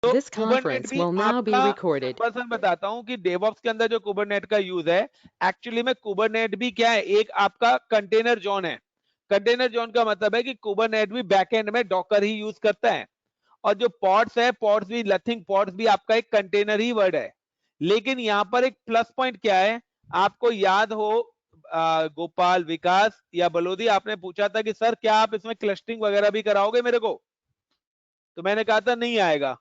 तो This कुबरनेट conference भी will now be आपका recorded. पर्सन बताता हूं कि डेवऑप्स के अंदर जो कुबरनेट का यूज है, एक्चुअली में कुबरनेट भी क्या है, एक आपका कंटेनर जोन है। कंटेनर जोन का मतलब है कि कुबरनेट भी बैकएंड में डॉकर ही यूज करता है। और जो पॉड्स है, पॉड्स भी, नथिंग पॉड्स भी आपका एक कंटेनर ही वर्ड है। लेकिन यहां पर एक प्लस पॉइंट क्या है, आपको याद हो, गोपाल, विकास या बलोदी, आपने पूछा था कि सर क्या आप इसमें क्लस्टरिंग वगैरह भी कराओगे मेरे को, तो मैंने कहा था नहीं आएगा,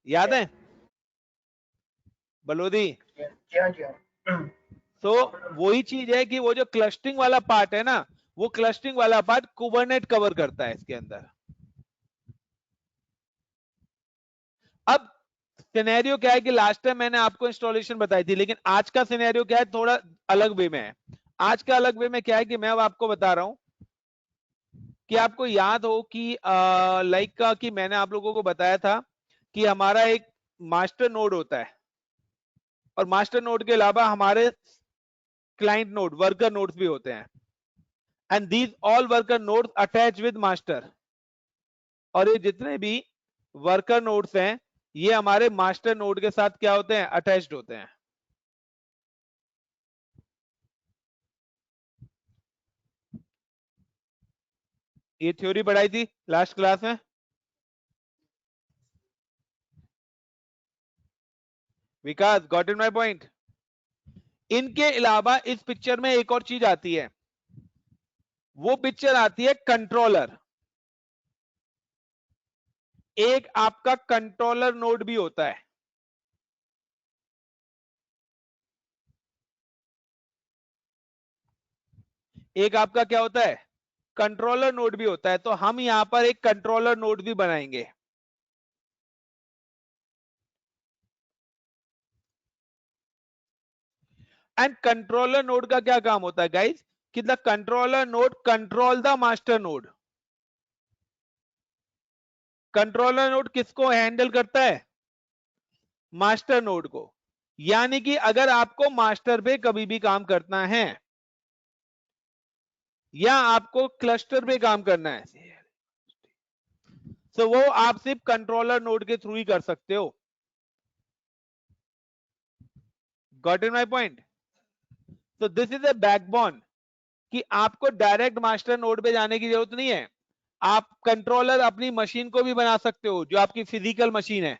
याद है बलोदी? तो वही चीज है कि वो जो क्लस्टरिंग वाला पार्ट है ना, वो क्लस्टरिंग वाला पार्ट कुबरनेट कवर करता है इसके अंदर। अब सिनेरियो क्या है कि लास्ट टाइम मैंने आपको इंस्टॉलेशन बताई थी, लेकिन आज का सिनेरियो क्या है, थोड़ा अलग वे में है। आज का अलग वे में क्या है कि मैं अब आपको बता रहा हूं कि आपको याद हो कि लाइक का कि मैंने आप लोगों को बताया था कि हमारा एक मास्टर नोड होता है, और मास्टर नोड के अलावा हमारे क्लाइंट नोड, वर्कर नोड्स भी होते हैं, and these all worker nodes attach with master. और ये जितने भी वर्कर नोड्स हैं, ये हमारे मास्टर नोड के साथ क्या होते हैं, अटैच्ड होते हैं। ये थ्योरी पढ़ाई थी लास्ट क्लास में। विकास, गॉट इन माय पॉइंट? इनके अलावा इस पिक्चर में एक और चीज आती है, वो पिक्चर आती है कंट्रोलर। एक आपका कंट्रोलर नोड भी होता है। एक आपका क्या होता है, कंट्रोलर नोड भी होता है। तो हम यहां पर एक कंट्रोलर नोड भी बनाएंगे। एंड कंट्रोलर नोड का क्या काम होता है गाइस, कि the controller node control the master node. Controller node किसको हैंडल करता है, मास्टर नोड को। यानी कि अगर आपको मास्टर पे कभी भी काम करना है, या आपको क्लस्टर पे काम करना है, तो वो आप सिर्फ कंट्रोलर नोड के थ्रू ही कर सकते हो। Got in my point? तो दिस इज अ बैकबोन, कि आपको डायरेक्ट मास्टर नोड पे जाने की जरूरत नहीं है। आप कंट्रोलर अपनी मशीन को भी बना सकते हो, जो आपकी फिजिकल मशीन है।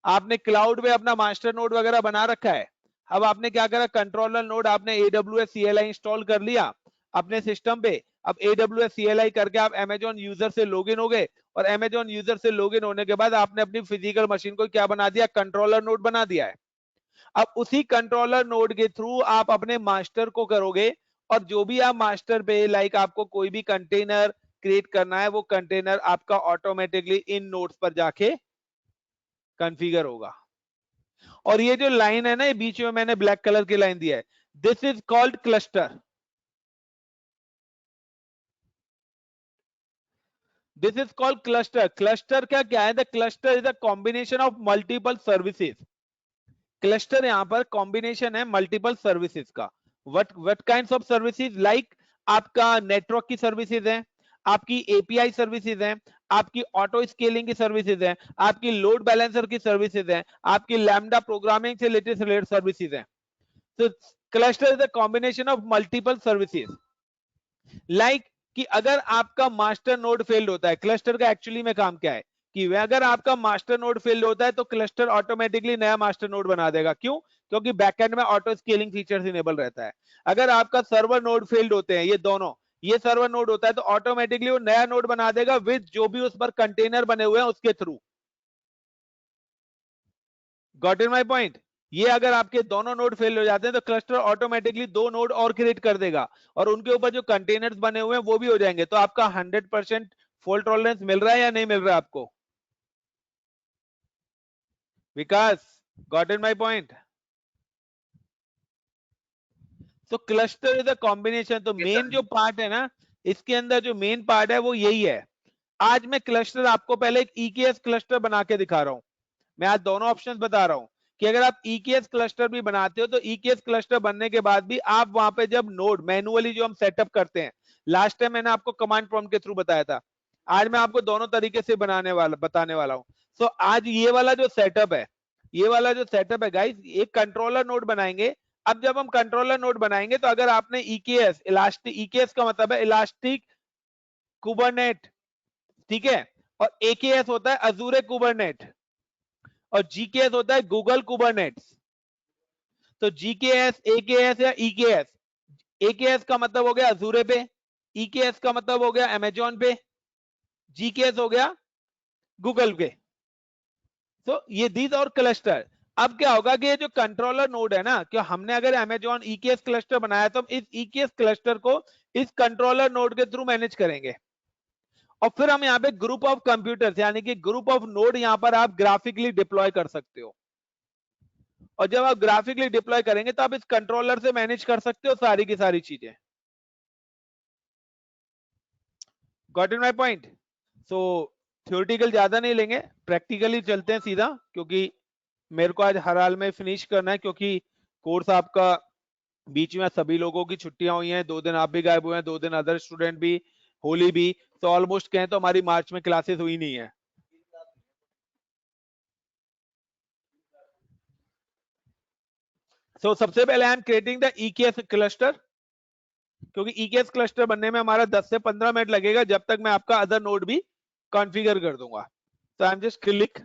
आपने क्लाउड पे अपना मास्टर नोड वगैरह बना रखा है। अब आपने क्या करा, कंट्रोलर नोड आपने AWS CLI इंस्टॉल कर लिया अपने सिस्टम पे। अब AWS CLI करके आप Amazon यूजर से लॉगिन हो गए, और Amazon यूजर से लॉगिन होने के बाद आपने अपनी फिजिकल मशीन को क्या बना दिया, कंट्रोलर नोड बना दिया है। अब उसी कंट्रोलर नोड के थ्रू आप अपने मास्टर को करोगे, और जो भी आप मास्टर पे, लाइक आपको कोई भी कंटेनर क्रिएट करना है, वो कंटेनर आपका ऑटोमेटिकली इन नोड्स पर जाके कॉन्फ़िगर होगा। और ये जो लाइन है ना, ये बीच में मैंने ब्लैक कलर की लाइन दिया है, this is called cluster. This is called cluster. Cluster क्या क्या है, the cluster is a combination of multiple services. Cluster यहां पर कॉम्बिनेशन है मल्टीपल सर्विसेज का। What kinds of services, like आपका नेटवर्क की सर्विसेज है, आपकी एपीआई सर्विसेज है, आपकी ऑटो स्केलिंग की सर्विसेज है, आपकी लोड बैलेंसर की सर्विसेज है, आपकी लैम्डा प्रोग्रामिंग से रिलेटेड सर्विसेज है। तो cluster is a combination of multiple services. Like कि अगर आपका मास्टर नोड फेल्ड होता है, क्लस्टर का एक्चुअली में काम क्या है, कि अगर आपका मास्टर नोड फेल्ड होता है तो क्लस्टर ऑटोमेटिकली नया मास्टर नोड बना देगा। क्यों? क्योंकि बैकएंड में ऑटो स्केलिंग फीचर्स इनेबल रहता है। अगर आपका सर्वर नोड फेल्ड होते हैं, ये दोनों, ये सर्वर नोड होता है तो ऑटोमेटिकली वो नया नोड बना देगा विद जो भी उस पर कंटेनर बने हुए हैं उसके through. Got in my point? ये अगर आपके दोनों नोड फेल हो जाते हैं तो क्लस्टर ऑटोमेटिकली दो नोड और क्रिएट कर देगा, और उनके ऊपर जो कंटेनर्स बने हुए हैं वो भी हो जाएंगे। तो आपका 100% फॉल्ट टॉलरेंस मिल रहा है या नहीं मिल रहा है आपको? विकास, गॉट इन माय पॉइंट? तो क्लस्टर इज अ कॉम्बिनेशन। तो मेन जो पार्ट है ना, इसके अंदर जो मेन पार्ट है वो यही है। आज मैं क्लस्टर आपको पहले एक EKS क्लस्टर बना के दिखा रहा हूं। मैं आज दोनों ऑप्शंस बता रहा हूं कि अगर आप EKS क्लस्टर भी बनाते हो तो EKS क्लस्टर बनने के बाद भी आप वहां पे जब नोड मैन्युअली जो हम सेटअप करते हैं, लास्ट टाइम मैंने आपको कमांड प्रॉम्प्ट के थ्रू बताया था, आज मैं आपको दोनों तरीके से बताने वाला हूं। सो आज ये वाला जो सेटअप है, ये वाला जो सेटअप है गाइस, एक कंट्रोलर नोड बनाएंगे। अब जब हम कंट्रोलर नोड बनाएंगे तो अगर आपने ईकेएस, इलास्टिक, ईकेएस का मतलब है इलास्टिक कुबरनेट, ठीक है, और एकेएस होता है अजूरे कुबरनेट, और जीकेएस होता है गूगल कुबरनेट्स। तो जीकेएस, एकेएस या ईकेएस, एकेएस का मतलब हो गया अजूरे पे, ईकेएस का मतलब हो गया अमेजॉन पे, जीकेएस हो गया गूगल पे। तो ये दीज और क्लस्टर। अब क्या होगा कि ये जो कंट्रोलर नोड है ना, कि हमने अगर अमेजॉन ईकेएस क्लस्टर बनाया तो इस ईकेएस क्लस्टर को इस कंट्रोलर नोड के थ्रू मैनेज करेंगे। और फिर हम यहाँ पे ग्रुप ऑफ कंप्यूटर्स यानी कि ग्रुप ऑफ नोड यहाँ पर आप ग्राफिकली डिप्लॉय कर सकते हो। और जब आप ग्राफिकली डिप्लॉय करेंगे तो आप इस कंट्रोलर से मैनेज कर सकते हो सारी की सारी चीजें। Got in my point? So theoretical ज्यादा नहीं लेंगे, प्रैक्टिकली चलते हैं सीधा, क्योंकि मेरे को आज हर हाल में फिनिश करना है, क्योंकि कोर्स आपका बीच में सभी लोगों की छुट्टियां हुई हैं, 2 दिन आप भी गायब हुए हैं, 2 दिन अदर स्टूडेंट भी, होली भी, तो ऑलमोस्ट कहें तो हमारी मार्च में क्लासेस हुई नहीं है। सो सबसे पहले I am creating the EKS cluster, क्योंकि ईकेएस क्लस्टर बनने में हमारा 10 से 15 मिनट लगेगा, जब तक मैं आपका अदर नोड भी कॉन्फ़िगर कर दूंगा। तो I am just click,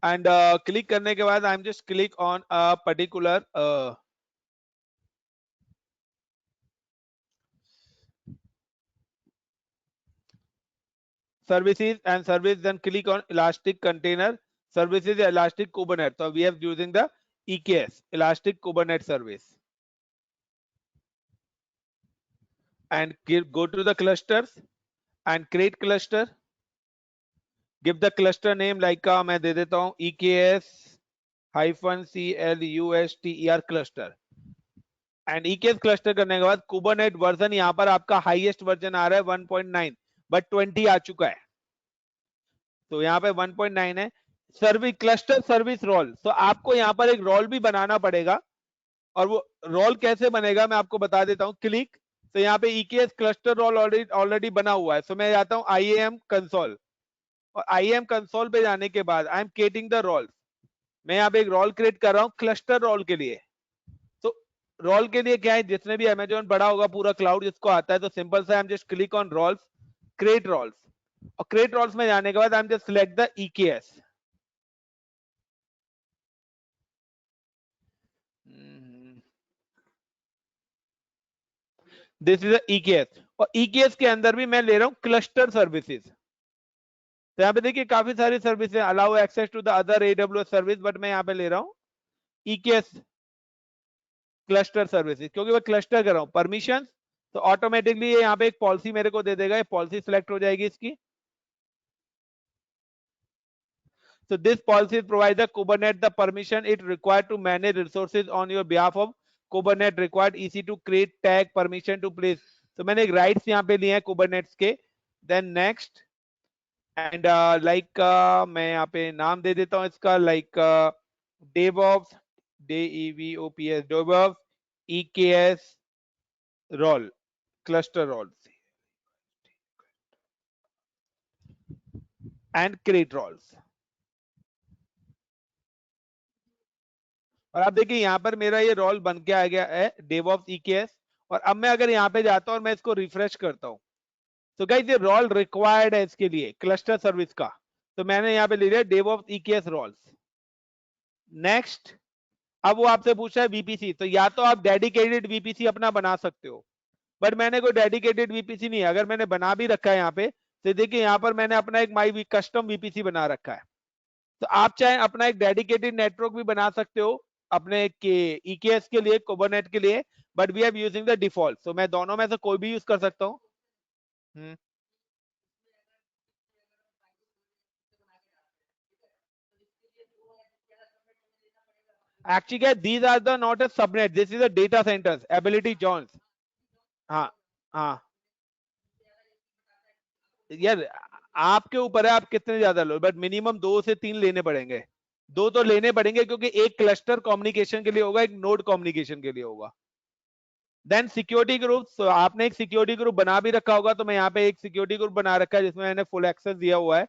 and click करने के बाद I am just click on a particular services and service, then click on elastic container services, elastic kubernetes. So we are using the EKS, elastic kubernetes service, and go to the clusters and create cluster, give the cluster name like मैं दे देता हूं EKS -CLUSTER cluster, and EKS cluster करने के बाद कुबरनेट version यहां पर आपका highest version आ रहा है 1.9, बट 20 आ चुका है, तो यहाँ पे 1.9 है। सर्विस क्लस्टर सर्विस रोल, तो आपको यहाँ पर एक रोल भी बनाना पड़ेगा, और वो रोल कैसे बनेगा मैं आपको बता देता हूँ। क्लिक, तो यहाँ पे EKS क्लस्टर रोल ऑलरेडी बना हुआ है, तो मैं जाता हूँ IAM कंसोल, और IAM कंसोल पे जाने के बाद I am creating the role. मैं यहाँ पे एक रोल क्रिएट कर रहा हूँ क्लस्टर रोल के लिए। तो रोल के लिए क्या है, जिसने भी अमेजोन पढ़ा होगा पूरा क्लाउड जिसको आता है, तो सिंपल से I am just click on roles, create roles, और क्रिएट रोल्स में जाने के बाद I am just select the EKS। This is EKS, और EKS के अंदर भी मैं ले रहा हूं क्लस्टर सर्विसेज। तो यहाँ पे देखिए काफी सारी services, allow access to the other AWS service, but मैं यहाँ पे ले रहा हूँ EKS क्लस्टर सर्विसेज, क्योंकि मैं क्लस्टर कर रहा हूँ परमिशन, तो ऑटोमेटिकली ये यहाँ पे एक पॉलिसी मेरे को दे देगा, ये पॉलिसी सिलेक्ट हो जाएगी इसकी। So this policy provides the Kubernetes the permission it required to manage resources on your behalf of Kubernetes required EC to create tag permission to place. तो मैंने एक राइट्स यहाँ पे लिए हैं Kubernetes के। देन नेक्स्ट, एंड लाइक मैं यहाँ पे नाम दे देता हूँ इसका, like DevOps, DEVOPS, DevOps EKS role, cluster roles and create roles। और आप देखिए यहाँ पर मेरा ये रोल बन के आ गया है DevOps EKS, और अब मैं अगर यहाँ पे जाता हूँ और मैं इसको रिफ्रेश करता हूँ, तो गाइस ये रोल रिक्वायर्ड है इसके लिए क्लस्टर सर्विस का, तो मैंने यहाँ पे ले लिया DevOps EKS रोल्स। नेक्स्ट, अब वो आपसे पूछा है VPC, तो या तो आप डेडिकेटेड VPC अपना बना सकते हो, बट मैंने कोई डेडिकेटेड VPC नहीं है। अगर मैंने बना भी रखा है यहाँ पे, तो देखिए यहाँ पर मैंने अपना एक माई कस्टम VPC बना रखा है। तो आप चाहे अपना एक डेडिकेटेड नेटवर्क भी बना सकते हो अपने के EKS के लिए, कुबरनेट के लिए, but we are using the default, तो मैं दोनों में से कोई भी यूज कर सकता हूँ। एक्चुअली क्या, these are the not a subnet, this is a data centers ability zones. हाँ हाँ यार, आपके ऊपर है आप कितने ज्यादा लो, बट मिनिमम 2 से 3 लेने पड़ेंगे। 2 तो लेने पड़ेंगे, क्योंकि एक क्लस्टर कम्युनिकेशन के लिए होगा, एक नोड कम्युनिकेशन के लिए होगा। देन सिक्योरिटी ग्रुप, आपने एक सिक्योरिटी ग्रुप बना भी रखा होगा, तो मैं यहाँ पे एक सिक्योरिटी ग्रुप बना रखा है जिसमें मैंने फुल एक्सेस दिया हुआ है।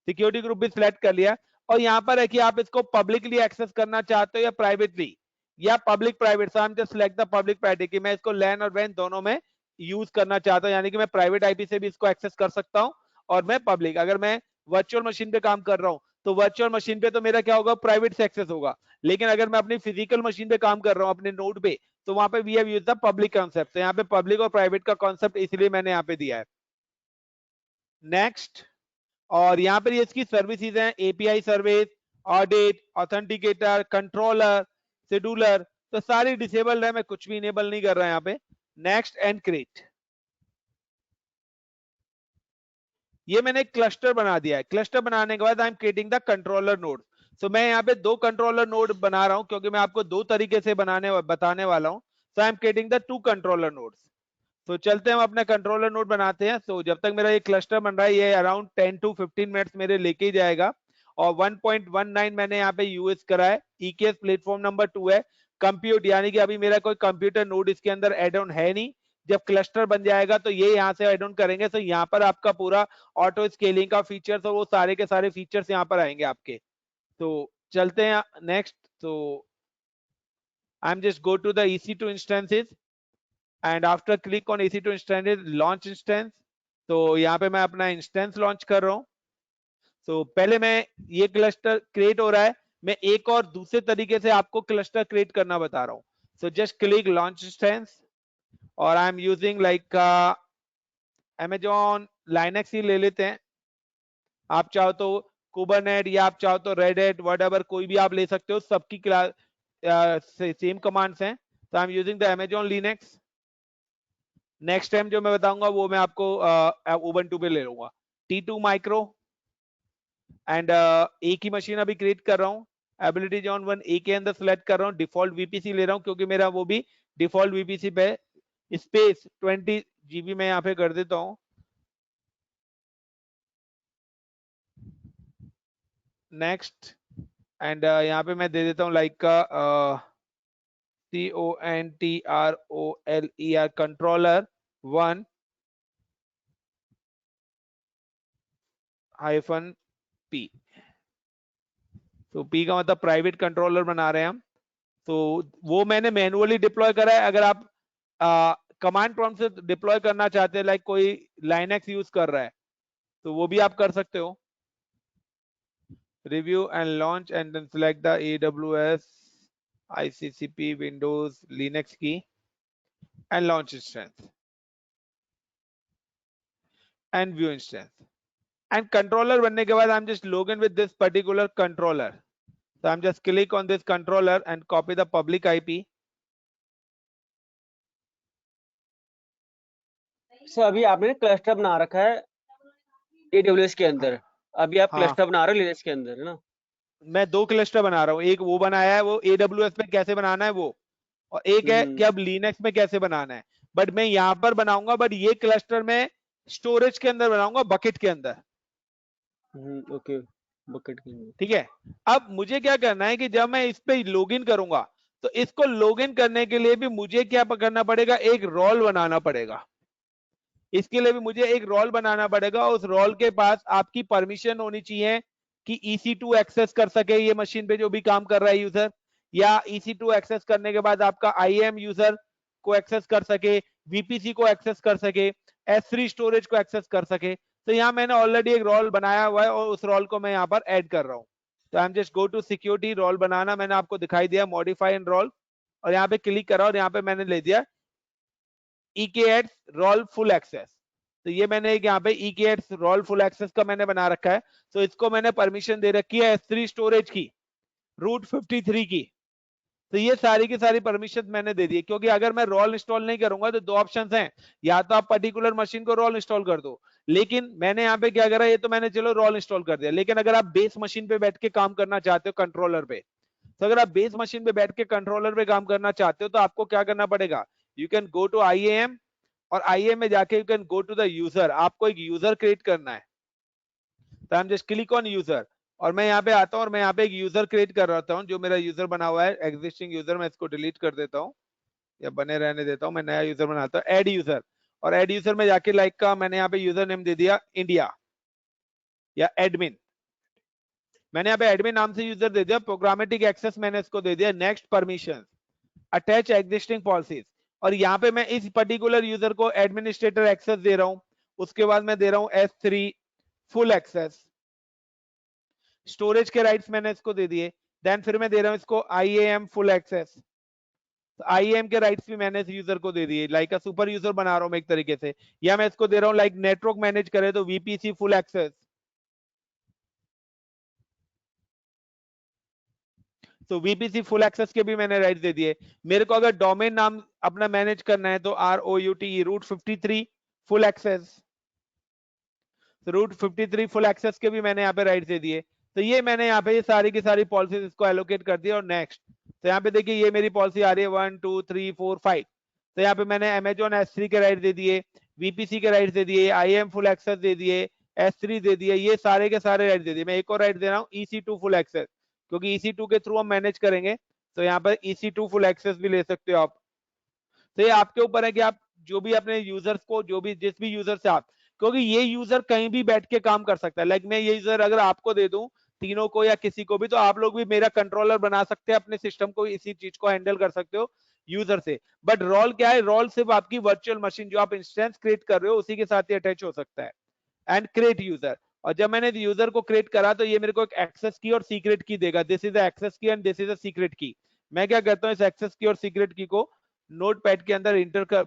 सिक्योरिटी ग्रुप भी सिलेक्ट कर लिया, और यहाँ पर है कि आप इसको पब्लिकली एक्सेस करना चाहते हो या प्राइवेटली, या public private. So I am just select the public private कि मैं इसको लैन और वैन दोनों में यूज करना चाहता हूँ, यानी कि मैं प्राइवेट आईपी से भी इसको एक्सेस कर सकता हूँ और मैं पब्लिक। अगर मैं वर्चुअल मशीन पे काम कर रहा हूँ तो वर्चुअल मशीन पे तो मेरा क्या होगा, प्राइवेट से एक्सेस होगा, लेकिन अगर मैं अपनी फिजिकल मशीन पे काम कर रहा हूँ अपने नोड पे, तो वहां पे we have used the public concept. तो यहाँ पे पब्लिक और प्राइवेट का कांसेप्ट इसलिए मैंने यहाँ पे दिया है। नेक्स्ट, और यहाँ पर ये इसकी सर्विसेज हैं, API service, audit, authenticator, controller, scheduler, तो सारी डिसेबल्ड है, मैं कुछ भी इनेबल नहीं कर रहा यहाँ पे। नेक्स्ट एंड क्रिएट, ये मैंने एक क्लस्टर बना दिया है। क्लस्टर बनाने के बाद I am creating the controller node. So मैं यहाँ पे 2 कंट्रोलर नोड बना रहा हूँ क्योंकि मैं आपको 2 तरीके से बताने वाला हूँ। So I am creating the 2 controller nodes. तो चलते हैं हम अपना कंट्रोलर नोड बनाते हैं। तो जब तक मेरा ये क्लस्टर बन रहा है, ये अराउंड 10 to 15 मिनट्स मेरे लेके ही जाएगा। और 1.19 मैंने यहाँ पे यूएस करा है। ईकेएस प्लेटफॉर्म नंबर 2 है। कंप्यूट, यानी कि अभी मेरा कोई कंप्यूटर नोड इसके अंदर एड ऑन है नहीं। जब क्लस्टर बन जाएगा तो ये यहाँ से एड ऑन करेंगे, तो यहाँ पर आपका पूरा ऑटो स्केलिंग का फीचर्स और वो सारे के सारे फीचर्स यहाँ पर आएंगे आपके। तो चलते हैं नेक्स्ट। तो I am just go to the EC2 instances and after click on EC2 instance launch instance. तो यहाँ पे मैं अपना इंस्टेंस लॉन्च कर रहा हूँ। तो पहले मैं, ये क्लस्टर क्रिएट हो रहा है, मैं एक और दूसरे तरीके से आपको क्लस्टर क्रिएट करना बता रहा हूँ। So just click launch instance, और I am using like Amazon Linux ही ले लेते हैं। आप चाहो तो कुबरनेट, या आप चाहो तो रेड व्हाटएवर, कोई भी आप ले सकते हो, सबकी क्लास सेम कमांड्स हैं। तो I am using the Amazon Linux। Next time जो मैं बताऊंगा वो मैं आपको उबंटू पे ले लूंगा। T2 माइक्रो, एंड एक ही मशीन अभी क्रिएट कर रहा हूँ। एबिलिटी जॉन 1 ए के अंदर सेलेक्ट कर रहा हूँ, डिफॉल्ट वीपीसी ले रहा हूँ क्योंकि मेरा वो भी डिफॉल्ट वीपीसी पे। स्पेस 20 GB मैं यहाँ पे कर देता हूँ। नेक्स्ट, एंड यहाँ पे मैं दे देता हूँ लाइक का CONTROLER कंट्रोलर 1 -P। तो P का मतलब प्राइवेट कंट्रोलर बना रहे हैं हम। तो वो मैंने मैनुअली डिप्लॉय करा है। अगर आप कमांड प्रॉम्प्ट से डिप्लॉय करना चाहते हैं, लाइक कोई लाइनक्स यूज कर रहा है, तो वो भी आप कर सकते हो। Review and launch and then select the AWS ICCP Windows Linux की and launch instance and view instance. And controller बनने के बाद I am just log in with this particular controller. So I'm just click on this controller and copy the public IP. Sir अभी आपने cluster बना रखा है AWS के अंदर, अभी आप हाँ, क्लस्टर बना रहे हो लिनक्स के अंदर, है ना? मैं 2 क्लस्टर बना रहा हूँ। एक वो बनाया है, वो AWS में कैसे बनाना है वो, और एक है कि अब लिनक्स में कैसे बनाना है। बट मैं यहाँ पर बनाऊंगा, बट ये क्लस्टर में स्टोरेज के अंदर बनाऊंगा, बकेट के अंदर। ओके, बकेट के अंदर। ठीक है। अब मुझे क्या करना है कि जब मैं इस पे लॉगिन करूंगा, तो इसको लॉगिन करने के लिए भी मुझे क्या करना पड़ेगा, एक रोल बनाना पड़ेगा। इसके लिए भी मुझे एक रोल बनाना पड़ेगा। उस रोल के पास आपकी परमिशन होनी चाहिए कि EC2 एक्सेस कर सके ये मशीन पे जो भी काम कर रहा है यूजर, या EC2 एक्सेस करने के बाद आपका IAM यूजर को एक्सेस कर सके, VPC को एक्सेस कर सके, S3 स्टोरेज को एक्सेस कर सके। तो यहाँ मैंने ऑलरेडी एक रोल बनाया हुआ है और उस रोल को मैं यहाँ पर ऐड कर रहा हूँ। तो I am just go to security, role बनाना मैंने आपको दिखाई दिया, मॉडिफाई एंड रोल, और यहाँ पे क्लिक करा और यहाँ पे मैंने ले दिया EKX रोल फुल एक्सेस। तो ये मैंने एक यहाँ पे EKX रोल फुल एक्सेस का मैंने बना रखा है। तो इसको मैंने परमिशन दे रखी है S3 स्टोरेज की, रूट 53 की। तो ये सारी की सारी परमिशन मैंने दे दी, क्योंकि अगर मैं रोल इंस्टॉल नहीं करूंगा तो 2 ऑप्शंस हैं, या तो आप पर्टिकुलर मशीन को रोल इंस्टॉल कर दो, लेकिन मैंने यहाँ पे क्या करा, ये तो मैंने चलो रोल इंस्टॉल कर दिया, लेकिन अगर आप बेस मशीन पे बैठ के काम करना चाहते हो कंट्रोलर पे, तो अगर आप बेस मशीन पे बैठ के कंट्रोलर पे काम करना चाहते हो तो आपको क्या करना पड़ेगा, you can go to IAM, और IAM में जाके you can go to the user. आपको एक यूजर क्रिएट करना है। तो I am just click on user, और मैं यहाँ पे आता हूँ और मैं यहाँ पे एक यूजर क्रिएट कर रहा हूँ, जो मेरा यूजर बना हुआ है एग्जिस्टिंग यूजर, मैं इसको डिलीट कर देता हूँ। या बने रहने देता हूँ, मैं नया यूजर बनाता हूँ, ऐड यूजर, और ऐड यूजर में जाके लाइक का मैंने यहाँ पे यूजर नेम दे दिया इंडिया या एडमिन। मैंने यहाँ पे एडमिन नाम से यूजर दे दिया, प्रोग्रामेटिक एक्सेस मैंने इसको दे दिया, next permission, attach existing policies, और यहाँ पे मैं इस पर्टिकुलर यूजर को एडमिनिस्ट्रेटर एक्सेस दे रहा हूँ। उसके बाद मैं दे रहा हूँ S3 फुल एक्सेस, स्टोरेज के राइट्स मैंने इसको दे दिए। देन फिर मैं दे रहा हूँ इसको IAM फुल एक्सेस, IAM के राइट्स भी मैंने इस यूजर को दे दिए, लाइक सुपर यूजर बना रहा हूँ मैं एक तरीके से। या मैं इसको दे रहा हूँ लाइक नेटवर्क मैनेज करे तो VPC फुल एक्सेस, तो VPC फुल एक्सेस के भी मैंने राइट दे दिए। मेरे को अगर डोमेन नाम अपना मैनेज करना है तो ROUTE route 53 full access, route 53 full access के भी मैंने यहाँ पे राइट दे दिए। तो ये मैंने यहाँ पे ये सारी की सारी पॉलिसीज इसको एलोकेट कर दिया। और नेक्स्ट, तो यहाँ पे देखिए ये मेरी पॉलिसी आ रही है 1 2 3 4 5। तो यहाँ पे मैंने Amazon S3 के राइट दे दिए, VPC के राइट दे दिए, IAM फुल एक्सेस दे दिए, S3 दे दिए, ये सारे के सारे राइट दे दिए। मैं एक और राइट दे रहा हूँ EC2 फुल एक्सेस, क्योंकि EC2 के थ्रू हम मैनेज करेंगे, तो यहाँ पर EC2 फुल एक्सेस भी ले सकते हो आप। तो ये आपके ऊपर है कि आप जो भी अपने यूजर्स को, जो भी जिस भी यूजर से आप, क्योंकि ये यूजर कहीं भी बैठ के काम कर सकता है। लाइक मैं ये यूजर अगर आपको दे दूं, तीनों को या किसी को भी, तो आप लोग भी मेरा कंट्रोलर बना सकते हैं, अपने सिस्टम को इसी चीज को हैंडल कर सकते हो यूजर से। बट रोल क्या है, रोल सिर्फ आपकी वर्चुअल मशीन जो आप इंस्टेंस क्रिएट कर रहे हो उसी के साथ ही अटैच हो सकता है। एंड क्रिएट यूजर, और जब मैंने यूजर को क्रिएट करा तो ये मेरे को एक एक्सेस की और सीक्रेट की देगा। दिस इज एक्सेस की and this is a secret की। मैं क्या करता हूँ, इस एक्सेस की और सीक्रेट की को नोट पैड के अंदर इंटर कर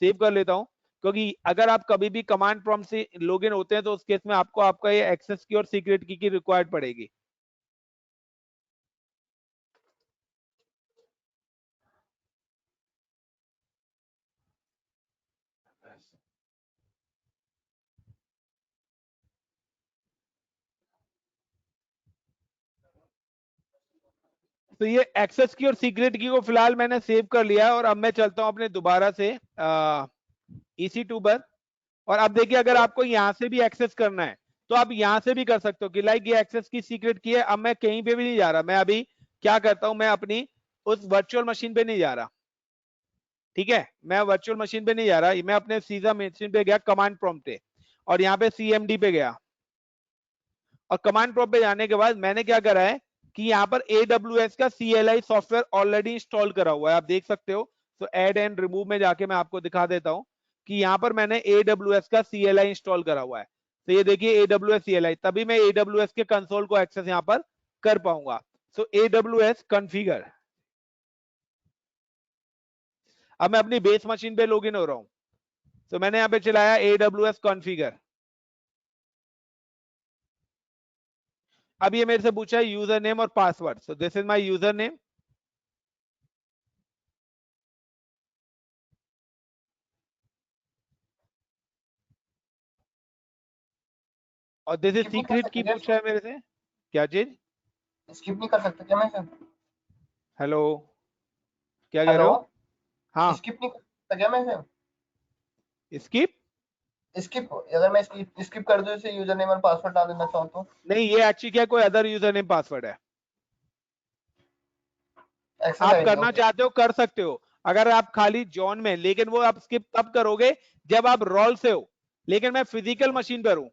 सेव कर लेता हूँ, क्योंकि अगर आप कभी भी कमांड प्रॉम्प्ट से लॉगिन होते हैं तो उस केस में आपको आपका ये एक्सेस की और सीक्रेट की रिक्वायर्ड पड़ेगी। तो ये एक्सेस की और सीक्रेट की को फिलहाल मैंने सेव कर लिया है, और अब मैं चलता हूं अपने दोबारा से EC2 पर। और अब देखिए अगर आपको यहां से भी एक्सेस करना है तो आप यहां से भी कर सकते हो कि लाइक ये एक्सेस की सीक्रेट की है। अब मैं कहीं पे भी नहीं जा रहा, मैं अभी क्या करता हूं, मैं अपनी उस वर्चुअल मशीन पे नहीं जा रहा, ठीक है, मैं वर्चुअल मशीन पे नहीं जा रहा, मैं अपने सीधा मशीन पे गया कमांड प्रॉम्प्ट पे, और यहाँ पे CMD पे गया। और कमांड प्रॉम्प्ट पे जाने के बाद मैंने क्या करा है कि यहाँ पर AWS का CLI सॉफ्टवेयर ऑलरेडी इंस्टॉल करा हुआ है, आप देख सकते हो। तो ऐड एंड रिमूव में जाके मैं आपको दिखा देता हूँ कि यहाँ पर मैंने AWS का CLI इंस्टॉल करा हुआ है। तो ये देखिए AWS CLI, तभी मैं AWS के कंसोल को एक्सेस यहाँ पर कर पाऊंगा। सो AWS कॉन्फ़िगर, अब मैं अपनी बेस मशीन पे लॉगिन हो रहा हूँ, तो मैंने यहाँ पे चलाया AWS कॉन्फ़िगर। अब ये मेरे से पूछा है यूजर नेम और password, so this is my user name, और दिस इज स्किप नहीं कर सीक्रेट की सकते क्या पूछा है मेरे से। क्या चीज? स्किप नहीं कर सकते क्या मैं इसे? हेलो, क्या कह रहे हेलो, हो? हाँ, स्किप नहीं कर सकता क्या मैं इसे? स्किप? स्किप अगर मैं स्किप कर दूं इसे यूजर नेम और पासवर्ड डाल देना चाहूँ तो नहीं, ये एक्चुअली क्या कोई अदर यूजर नेम पासवर्ड है, एक्सेस आप आईडी करना ओके। चाहते हो कर सकते हो अगर आप खाली जॉन में, लेकिन वो आप स्किप तब करोगे जब आप रोल से हो, लेकिन मैं फिजिकल मशीन पर हूं,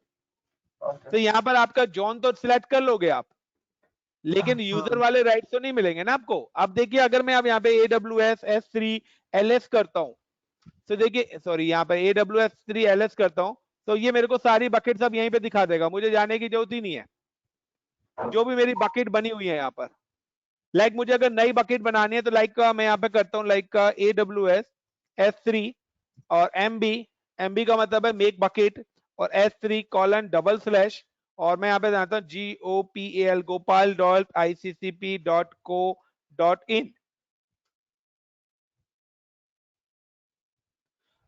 ओके। तो यहाँ पर आपका जॉन तो सिलेक्ट कर लोगे आप, लेकिन यूजर वाले राइट्स तो नहीं मिलेंगे ना आपको। अब देखिए अगर मैं अब यहाँ पे AWS S3 LS करता हूँ, तो देखिए सॉरी यहाँ पे AWS 3 LS करता हूँ, तो ये मेरे को सारी बकेट्स अब यहीं पे दिखा देगा, मुझे जाने की जरूरत ही नहीं है। जो भी मेरी बकेट बनी हुई है यहाँ पर, लाइक मुझे अगर नई बकेट बनानी है तो लाइक मैं यहाँ पे करता हूँ लाइक AWS S3 और MB का मतलब है मेक बकेट, और S3 कॉलन डबल स्लैश, और मैं यहाँ पे जाता हूँ GOPAL gopal.iccp.co.in,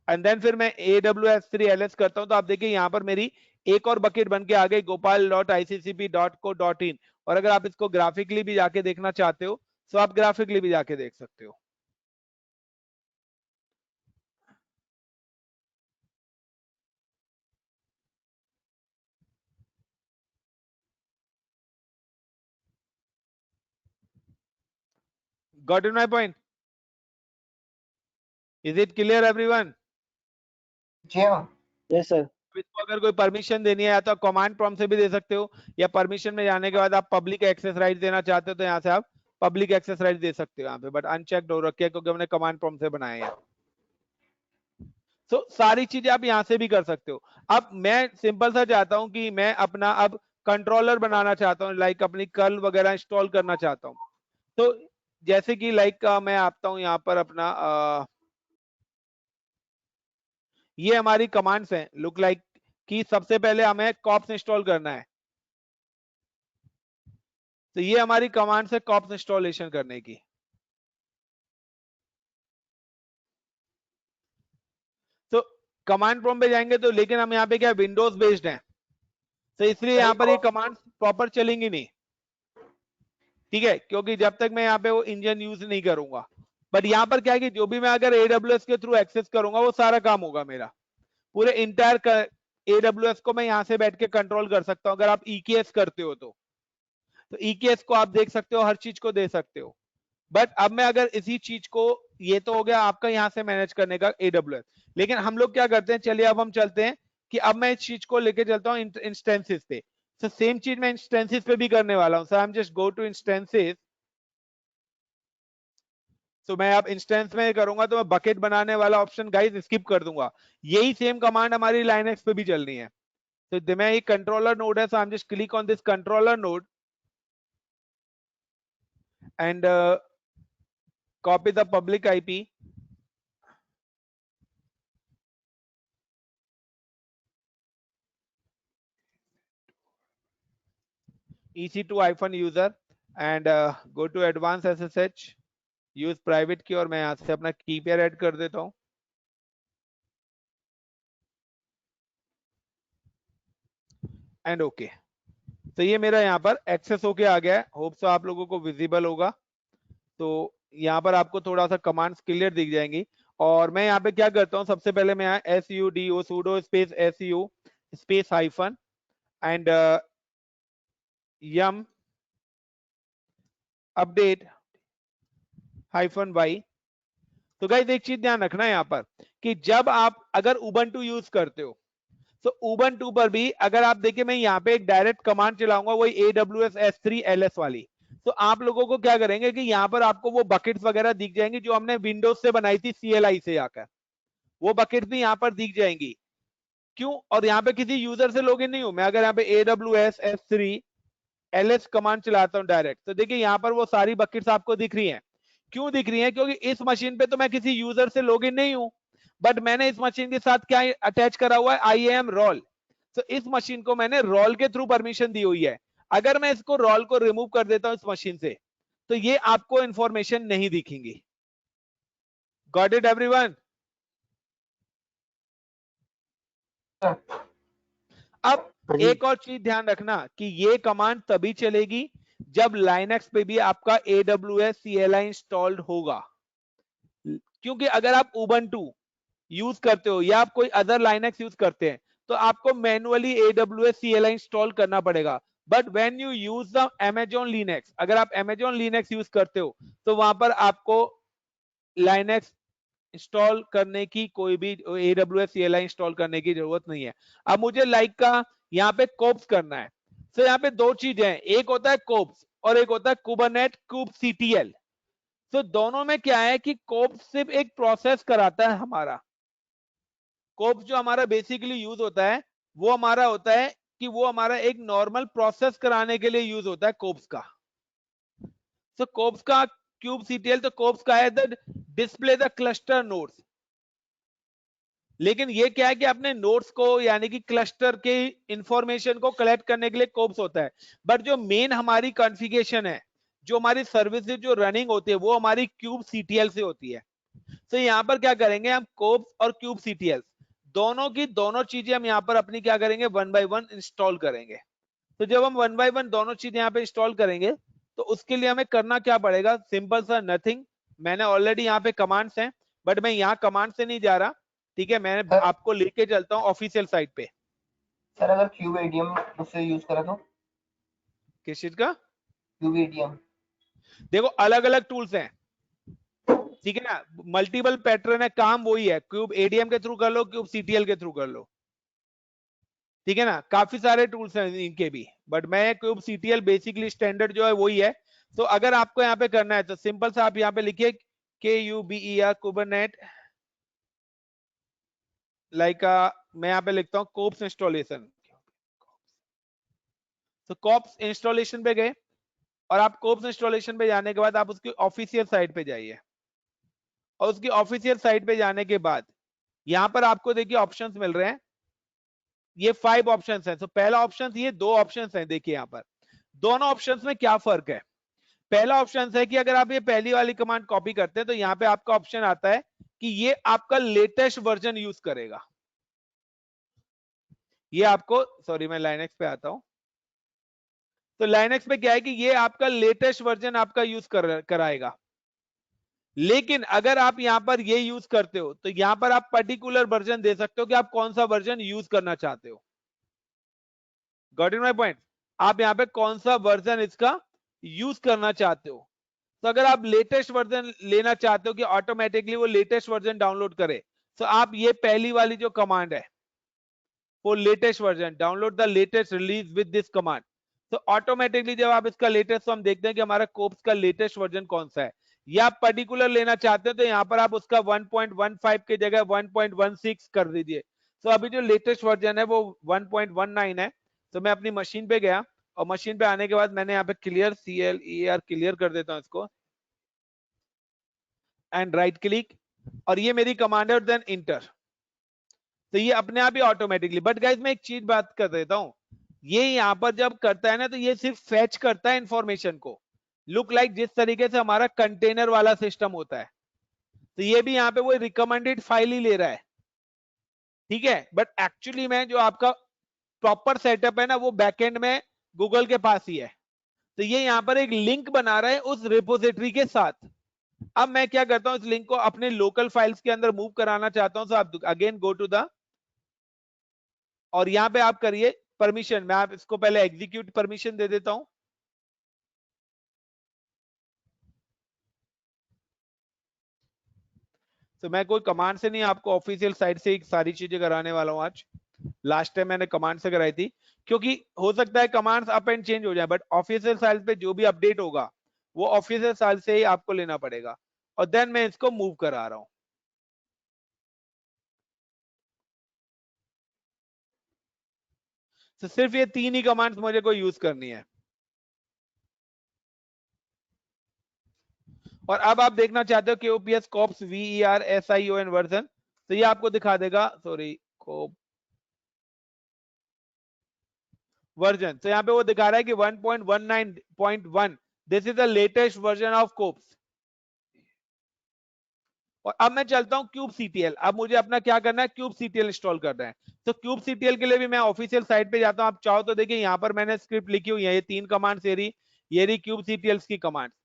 एंड देन फिर मैं AWS3 LS करता हूं, तो आप देखिए यहाँ पर मेरी एक और बकेट बन के आ गई gopal.iccp.co.in। और अगर आप इसको ग्राफिकली भी जाके देखना चाहते हो तो आप ग्राफिकली भी जाके देख सकते हो। Got in my point? Is it clear everyone? जी हाँ। Yes sir. इसको अगर कोई परमिशन देनी है या तो कमांड प्रॉम्प्ट से भी दे सकते हो, या परमिशन में जाने के बाद आप पब्लिक एक्सेस राइट देना चाहते हो तो यहाँ से आप पब्लिक एक्सेस राइट दे सकते हो यहाँ पे, बट अनचेक्ड हो रखे क्योंकि हमने कमांड प्रॉम्प्ट से बनाया है। तो सारी चीजें आप यहाँ से भी कर सकते हो। अब मैं सिंपल सा चाहता हूं कि मैं अपना अब कंट्रोलर बनाना चाहता हूँ, लाइक अपनी कर्ल वगैरह इंस्टॉल करना चाहता हूँ। तो जैसे कि लाइक मैं आता हूं यहाँ पर अपना ये हमारी कमांड्स हैं, लुक लाइक कि सबसे पहले हमें कॉप्स इंस्टॉल करना है। तो ये हमारी कमांड्स है कॉप्स इंस्टॉलेशन करने की। तो कमांड प्रॉम्प्ट पे जाएंगे तो, लेकिन हम यहाँ पे क्या विंडोज बेस्ड हैं, तो इसलिए यहाँ पर ये कमांड प्रॉपर चलेंगी नहीं, ठीक है, क्योंकि जब तक मैं यहाँ पे वो इंजन यूज नहीं करूंगा। बट यहाँ पर क्या है कि जो भी मैं अगर AWS के थ्रू एक्सेस करूंगा वो सारा काम होगा मेरा, पूरे इंटायर AWS को मैं यहाँ से बैठ के कंट्रोल कर सकता हूँ। अगर आप EKS करते हो तो EKS को आप देख सकते हो, हर चीज को दे सकते हो। बट अब मैं अगर इसी चीज को, ये तो हो गया आपका यहाँ से मैनेज करने का AWS, लेकिन हम लोग क्या करते हैं, चलिए अब हम चलते हैं कि अब मैं इस चीज को लेके चलता हूँ इंस्टेंसेस पे। तो सेम चीज मैं इंस्टेंसेस पे भी करने वाला हूँ। So I am just go to instances. तो मैं अब इंस्टेंस में करूंगा तो मैं बकेट बनाने वाला ऑप्शन गाइस स्किप कर दूंगा। यही सेम कमांड हमारी लाइनक्स पे भी चलनी है। तो मैं एक कंट्रोलर नोड है, so I am just click on this controller node and copy the public IP EC2-user and go to advanced SSH, use private key, और मैं यहां से अपना की पेयर ऐड कर देता हूं। एंड ओके, तो ये मेरा यहाँ पर एक्सेस होके आ गया है। होप सो आप लोगों को विजिबल होगा। तो यहाँ पर आपको थोड़ा सा कमांड्स क्लियर दिख जाएंगी। और मैं यहाँ पे क्या करता हूँ, सबसे पहले मैं यहाँ sudo sudo space su space hyphen and yum update hyphen y। तो गाइस एक चीज ध्यान रखना है यहाँ पर कि जब आप अगर उबंटू यूज करते हो तो उबंटू पर भी अगर आप देखिए, मैं यहाँ पे एक डायरेक्ट कमांड चलाऊंगा वही AWS S3 LS वाली। तो आप लोगों को क्या करेंगे कि यहाँ पर आपको वो बकेट्स वगैरह दिख जाएंगी जो हमने विंडोज से बनाई थी CLI से आकर, वो बकेट्स भी यहाँ पर दिख जाएंगी। क्यों? और यहाँ पे किसी यूजर से लॉगिन नहीं हूं मैं। अगर यहाँ पे AWS S3 LS कमांड चलाता हूं डायरेक्ट, तो देखिए यहाँ पर वो सारी बकेट्स आपको दिख रही हैं। क्यों दिख रही हैं? क्योंकि इस मशीन पे तो मैं किसी यूजर से लॉगिन नहीं हूं, बट मैंने इस मशीन के साथ क्या अटैच करा हुआ है, IAM रोल। तो इस मशीन को मैंने रोल के थ्रू परमिशन दी हुई है। अगर मैं इसको रोल को रिमूव कर देता हूं इस मशीन से, तो ये आपको इंफॉर्मेशन नहीं दिखेंगी। Got it everyone? अब एक और चीज ध्यान रखना कि ये कमांड तभी चलेगी जब लाइनक्स पे भी आपका AWS CLI इंस्टॉल्ड होगा। क्योंकि अगर आप उबंटू यूज करते हो या आप कोई अदर लाइनक्स यूज करते हैं तो आपको मैन्युअली AWS CLI इंस्टॉल करना पड़ेगा। But when you use the Amazon Linux, अगर आप Amazon लिनक्स यूज करते हो तो वहां पर आपको लाइनक्स इंस्टॉल करने की, कोई भी AWS CLI इंस्टॉल करने की जरूरत नहीं है। अब मुझे लाइक का यहाँ पे कोप्स करना है। तो यहाँ पे दो चीजें हैं, एक होता है कोप्स और एक होता है कुबरनेट kubectl। तो दोनों में क्या है कि कोप्स सिर्फ एक प्रोसेस कराता है हमारा। कोप्स जो हमारा बेसिकली यूज होता है वो हमारा होता है कि वो हमारा एक नॉर्मल प्रोसेस कराने के लिए यूज होता है कोप्स का। तो कोप्स का kubectl, तो कोप्स का है the display the cluster nodes. लेकिन ये क्या है कि अपने नोड्स को यानी कि क्लस्टर के इंफॉर्मेशन को कलेक्ट करने के लिए कोप्स होता है। बट जो मेन हमारी कॉन्फ़िगरेशन है, जो हमारी सर्विसेज जो रनिंग होती है वो हमारी kubectl से होती है। तो यहाँ पर क्या करेंगे हम, कोप्स और kubectl दोनों की दोनों चीजें हम यहाँ पर अपनी क्या करेंगे, 1 by 1 इंस्टॉल करेंगे। तो जब हम 1 by 1 दोनों चीजें यहाँ पे इंस्टॉल करेंगे तो उसके लिए हमें करना क्या पड़ेगा, सिंपल सा नथिंग। मैंने ऑलरेडी यहाँ पे कमांड्स हैं, बट मैं यहाँ कमांड से नहीं जा रहा, ठीक है, मैं आपको लेके चलता हूँ ऑफिशियल साइट पे। सर अगर QADM उससे यूज करा तो? किस चीज का? QADM। देखो अलग अलग टूल्स हैं, ठीक है ना, मल्टीपल पैटर्न है, काम वही है, क्यूब एडीएम के थ्रू कर लो, क्यूब सीटीएल के थ्रू कर लो, ठीक है ना, काफी सारे टूल्स हैं इनके भी, बट मैं क्यूब सीटीएल बेसिकली स्टैंडर्ड जो है वही है। तो अगर आपको यहाँ पे करना है तो सिंपल सा आप यहाँ पे लिखिए KUBER कुबरनेट, लाइक मैं यहाँ पे लिखता हूँ कोप्स इंस्टॉलेशन। तो कोप्स इंस्टॉलेशन पे गए और आप कोप्स इंस्टॉलेशन पे जाने के बाद आप उसकी ऑफिशियल साइट पे जाइए, और उसकी ऑफिशियल साइट पे जाने के बाद यहाँ पर आपको देखिए ऑप्शंस मिल रहे हैं, ये 5 ऑप्शंस हैं। तो पहला ऑप्शन, ये 2 ऑप्शंस हैं, देखिए यहाँ पर दोनों ऑप्शंस में क्या फर्क है। पहला ऑप्शन है कि अगर आप ये पहली वाली कमांड कॉपी करते हैं तो यहाँ पे आपका ऑप्शन आता है कि ये आपका लेटेस्ट वर्जन यूज करेगा। ये आपको, सॉरी मैं लाइनक्स पे आता हूं, तो लाइनक्स पे क्या है कि ये आपका लेटेस्ट वर्जन आपका यूज कराएगा। लेकिन अगर आप यहां पर ये यूज करते हो तो यहां पर आप पर्टिकुलर वर्जन दे सकते हो कि आप कौन सा वर्जन यूज करना चाहते हो। Got it my point? आप यहां पे कौन सा वर्जन इसका यूज करना चाहते हो। तो अगर आप लेटेस्ट वर्जन लेना चाहते हो कि ऑटोमेटिकली वो लेटेस्ट वर्जन डाउनलोड करे, तो आप ये पहली वाली जो कमांड है वो latest version, download the latest release with this command, तो ऑटोमेटिकली जब आप इसका लेटेस्ट, तो हम देखते हैं कि हमारा कोप्स का लेटेस्ट वर्जन कौन सा है। या आप पर्टिकुलर लेना चाहते हो तो यहाँ पर आप उसका 1.15 के जगह 1.16 कर दीजिए। तो अभी जो लेटेस्ट वर्जन है वो 1.19 है। तो मैं अपनी मशीन पे गया और मशीन पे आने के बाद मैंने यहाँ पे क्लियर CLER क्लियर कर देता हूँ इसको, एंड राइट क्लिक, और ये मेरी कमांड है, और देन इंटर। तो ये अपने आप ही ऑटोमेटिकली, बट गाइस मैं एक चीज बात कर देता हूं, ये यहाँ पर जब करता है ना तो ये सिर्फ फेच करता है इंफॉर्मेशन को, लुक लाइक जिस तरीके से हमारा कंटेनर वाला सिस्टम होता है, तो ये भी यहाँ पे वो रिकमेंडेड फाइल ही ले रहा है, ठीक है। बट एक्चुअली में जो आपका प्रॉपर सेटअप है ना वो बैकएंड में गूगल के पास ही है। तो ये यहाँ पर एक लिंक बना रहा है उस रिपोजिटरी के साथ। अब मैं क्या करता हूं, इस लिंक को अपने लोकल फाइल्स के अंदर मूव कराना चाहता हूं, तो आप अगेन गो टू द, और यहां पे आप करिए परमिशन, मैं आप इसको पहले एग्जीक्यूट परमिशन दे देता हूं। तो मैं कोई कमांड से नहीं, आपको ऑफिशियल साइट से ही सारी चीजें कराने वाला हूं आज। लास्ट टाइम मैंने कमांड से कराई थी, क्योंकि हो सकता है कमांड्स अप एंड चेंज हो जाए, बट ऑफिशियल साइट पे जो भी अपडेट होगा वो ऑफिशियल साइट से ही आपको लेना पड़ेगा। और देन मैं इसको मूव करा रहा हूं। तो सिर्फ ये 3 ही कमांड्स मुझे को यूज करनी है। और अब आप देखना चाहते हो कि OPS kops VER SION version, तो ये आपको दिखा देगा, सॉरी कोप वर्जन, तो यहाँ पे वो दिखा रहा है कि 1.19.1, this is the latest version of cops. और अब मैं चलता हूं क्यूब सीटीएल। अब मुझे अपना क्या करना है, क्यूब सीटीएल इंस्टॉल करना है। तो क्यूब सीटीएल के लिए भी मैं ऑफिशियल साइट पे जाता हूं। आप चाहो तो देखिए यहाँ पर मैंने स्क्रिप्ट लिखी हुई है, ये 3 कमांड्स, ये रही क्यूब सीटीएल की कमांड्स,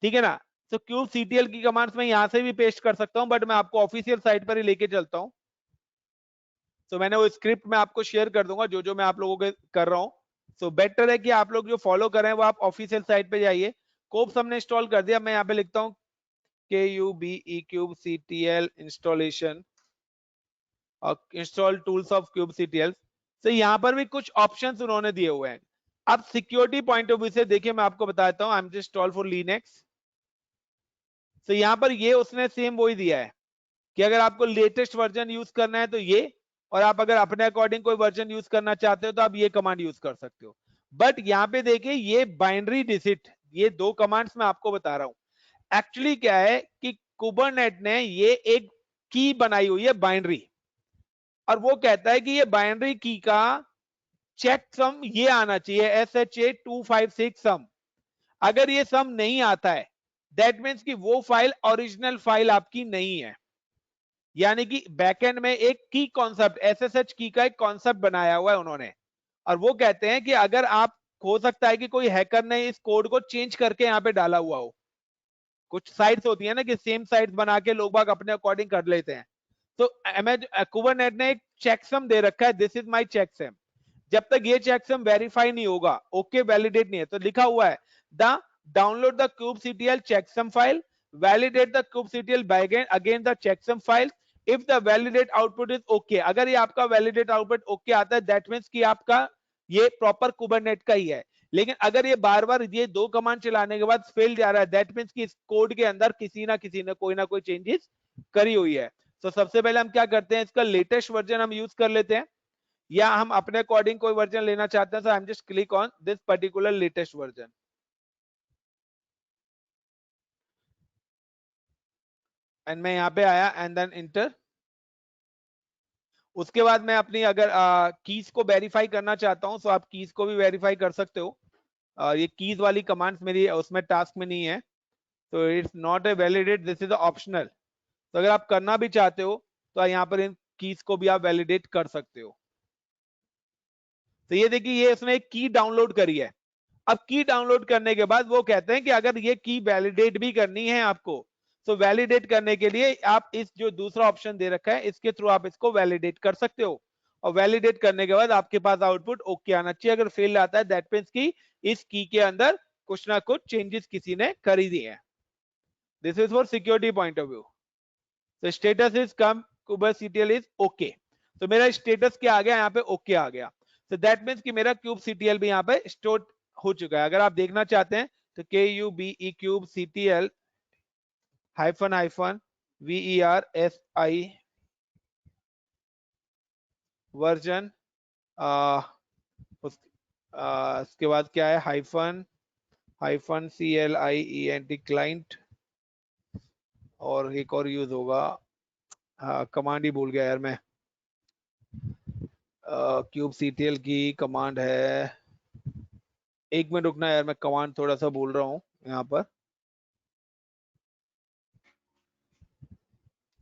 ठीक है ना। तो क्यूब सीटीएल की कमांड्स मैं यहाँ से भी पेस्ट कर सकता हूँ, बट मैं आपको ऑफिशियल साइट पर ही लेके चलता हूँ। तो मैंने वो स्क्रिप्ट में आपको शेयर कर दूंगा जो जो मैं आप लोगों के कर रहा हूँ। तो बेटर है कि आप लोग जो फॉलो कर रहे हैं वो आप ऑफिशियल साइट पे जाइए। कोप्स हमने इंस्टॉल कर दिया, मैं यहाँ पे लिखता हूँ KUBE क्यूब CTL इंस्टॉलेशन और install tools of cube CTL। तो यहाँ पर भी कुछ ऑप्शंस उन्होंने दिए हुए हैं। अब सिक्योरिटी पॉइंट ऑफ व्यू से देखिए, मैं आपको बताता हूँ, आई am just install for Linux. तो यहाँ पर ये उसने सेम वही दिया है कि अगर आपको लेटेस्ट वर्जन यूज करना है तो ये, और आप अगर अपने अकॉर्डिंग कोई वर्जन यूज करना चाहते हो तो आप ये कमांड यूज कर सकते हो। बट यहाँ पे देखिए ये बाइनरी डिजिट, ये 2 कमांड्स मैं आपको बता रहा हूं। एक्चुअली क्या है कि कुबरनेट ने ये एक की बनाई हुई है बाइनरी, और वो कहता है कि ये बाइनरी की का चेक सम ये आना चाहिए SHA-256 सम। अगर ये सम नहीं आता है दैट मीन्स कि वो फाइल ओरिजिनल फाइल आपकी नहीं है। यानी कि बैकएंड में एक की कॉन्सेप्ट, SSH की का एक कॉन्सेप्ट बनाया हुआ है उन्होंने, और वो कहते हैं कि अगर आप, हो सकता है कि कोई हैकर ने इस कोड को चेंज करके यहाँ पे डाला हुआ हो। कुछ साइट्स होती है ना कि सेम साइट्स बना के लोग बाग अपने अकॉर्डिंग कर लेते हैं। तो कुबरनेट ने एक चेकसम दे रखा है, दिस इज माय चेकसम। जब तक ये चेकसम वेरीफाई नहीं होगा, ओके वैलिडेट नहीं है, तो लिखा हुआ है the download the cube CTL checksum file validate the kubectl by again the checksum file. If the validate output is okay, अगर ये आपका validate output okay आता है, that means कि आपका ये proper kubernetes का ही है. लेकिन अगर ये बार बार ये दो कमांड चलाने के बाद फेल जा रहा है, दैट मींस कि इस कोड के अंदर किसी ना कोई चेंजेस करी हुई है. तो सबसे पहले हम क्या करते हैं, इसका लेटेस्ट वर्जन हम यूज कर लेते हैं, या हम अपने अकॉर्डिंग कोई वर्जन लेना चाहते हैं. So I am just click on this particular latest version. And मैं यहाँ पे आया एंड देन इंटर. उसके बाद मैं अपनी अगर कीज को वेरीफाई करना चाहता हूं, तो आप कीज को भी वेरीफाई कर सकते हो. ये कीज वाली कमांड्स मेरी उसमें टास्क में नहीं है, तो it's not a validate, this is optional. तो अगर आप करना भी चाहते हो तो यहाँ पर इन कीज को भी आप वैलिडेट कर सकते हो. तो ये देखिए, ये उसने एक की डाउनलोड करी है. अब की डाउनलोड करने के बाद वो कहते हैं कि अगर ये की वैलिडेट भी करनी है आपको, तो वैलिडेट करने के लिए आप इस जो दूसरा ऑप्शन दे रखा है, इसके थ्रू आप इसको वैलिडेट कर सकते हो. और वैलिडेट करने के बाद आपके पास आउटपुट ओके आना चाहिए. अगर फेल आता है, दैट मींस कि इस की के अंदर कुछ ना कुछ चेंजेस किसी ने कर दिए हैं. This is for security point of view. तो status is come kubectl is okay. तो मेरा स्टेटस क्या आ गया यहाँ पे, ओके आ गया. तो दैट मींस कि मेरा kubectl भी यहाँ पे स्टोर हो चुका है. अगर आप देखना चाहते हैं तो KUBE kubectl -versi वर्जन, उसके बाद क्या है, -client क्लाइंट, और एक और यूज होगा, कमांड ही भूल गया यार मैं. kubectl की कमांड है, एक मिनट रुकना यार, मैं कमांड थोड़ा सा भूल रहा हूँ यहाँ पर.